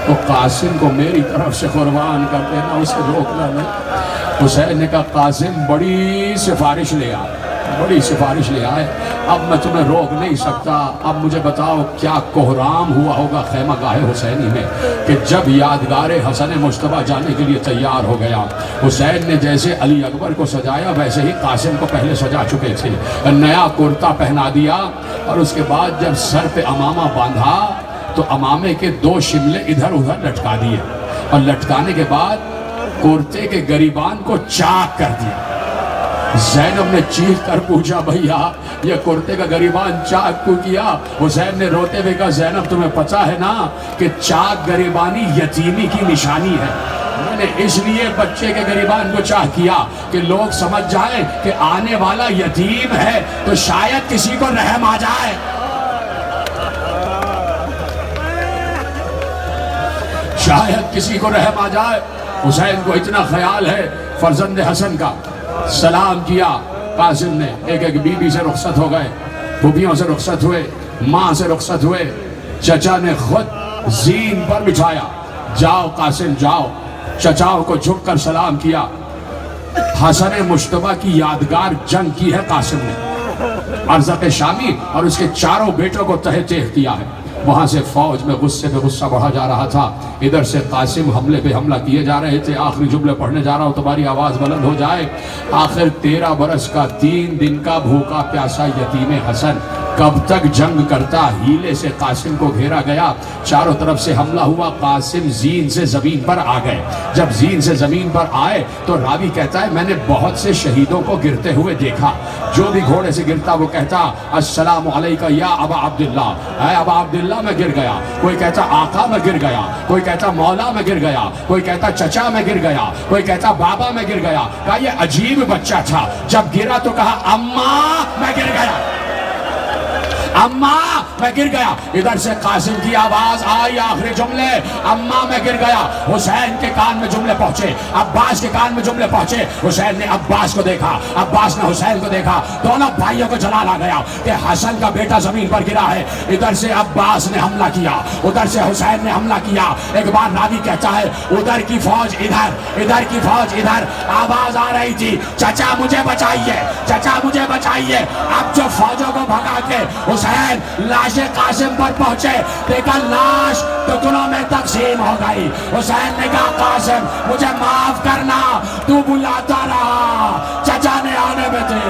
A: तो कासिम को मेरी तरफ से कुर्बान कर देना, उसे रोकना नहीं। हुसैन ने कहा कासिम बड़ी सिफारिश ले आए, बड़ी सिफारिश ले आए, अब मैं तुम्हें रोक नहीं सकता। अब मुझे बताओ क्या कोहराम हुआ होगा खैमा गाहे हुसैनी में कि जब यादगार हसन मुश्तबा जाने के लिए तैयार हो गया। हुसैन ने जैसे अली अकबर को सजाया वैसे ही कासिम को पहले सजा चुके थे, नया कुर्ता पहना दिया और उसके बाद जब सर पे अमामा बांधा तो अमामे के 2 शिमले इधर उधर लटका दिए और लटकाने के बाद कुर्ते के गरीबान को चाक कर दिया। ज़ैनब ने चीख कर पूछा, भैया ये कुर्ते का गरीबान चाक क्यों किया? हुसैन ने रोते हुए कहा, ज़ैनब तुम्हें पता है ना कि चाक गरीबानी यतीमी की निशानी है। मैंने इसलिए बच्चे के गरीबान को चाक किया कि लोग समझ जाएं कि आने वाला यतीम है तो शायद किसी को रहम आ जाए। शायद किसी को रहम आ जाए। हुसैन को इतना ख्याल है फर्जंद हसन का। सलाम किया कासिम ने, एक एक बीबी से रुखसत हो गए, फूफियों से रुखसत हुए, माँ से रुखसत हुए। चचा ने खुद जीन पर बिठाया, जाओ कासिम जाओ। चचाओं को झुककर सलाम किया। हसन मुश्तबा की यादगार जंग की है कासिम ने। अरज़क़ शामी और उसके चारों बेटों को तहे तेह किया है। वहां से फौज में गुस्से पे गुस्सा बढ़ा जा रहा था, इधर से कासिम हमले पे हमला किए जा रहे थे। आखिरी जुमले पढ़ने जा रहा हूं, तुम्हारी आवाज बुलंद हो जाए। आखिर 13 बरस का 3 दिन का भूखा प्यासा यतीम हसन कब तक जंग करता? हीले से कासिम को घेरा गया, चारों तरफ से हमला हुआ। कासिम जीन से जमीन पर आ गए। जब जीन से जमीन पर आए तो रावी कहता है मैंने बहुत से शहीदों को गिरते हुए देखा। जो भी घोड़े से गिरता वो कहता अस्सलामु अलैका या अबा अब्दुल्ला, ऐ अबा अब्दुल्ला मैं गिर गया। कोई कहता आका मैं गिर गया, कोई कहता मौला मैं गिर गया, कोई कहता चचा मैं गिर गया, कोई कहता बाबा मैं गिर गया। कहा ये अजीब बच्चा था, जब गिरा तो कहा अम्मा मैं गिर गया, अम्मा मैं गिर गया। इधर से कासिम की आवाज आई, आखिरी जुमले, अम्मा मैं गिर गया। हुसैन के कान में जुमले पहुंचे, अब्बास के कान में जुमले पहुंचे। हुसैन ने अब्बास को देखा, अब्बास ने हुसैन को देखा। दोनों भाइयों को जलाल आ गया कि हसन का बेटा जमीन पर गिरा है। इधर से अब्बास ने हमला किया, उधर से हुसैन ने हमला किया। एक बार रावी कहता है उधर की फौज इधर, इधर की फौज इधर। आवाज आ रही थी चचा मुझे बचाइए, चचा मुझे बचाइए। अब जो फौजों को भगा के हुसैन लाशे कासिम पर पहुंचे, देखा लाश टुकड़ों में तकसीम हो गई। हुसैन ने कहा कासिम मुझे माफ करना, तू बुलाता रहा, चचा ने आने में थे।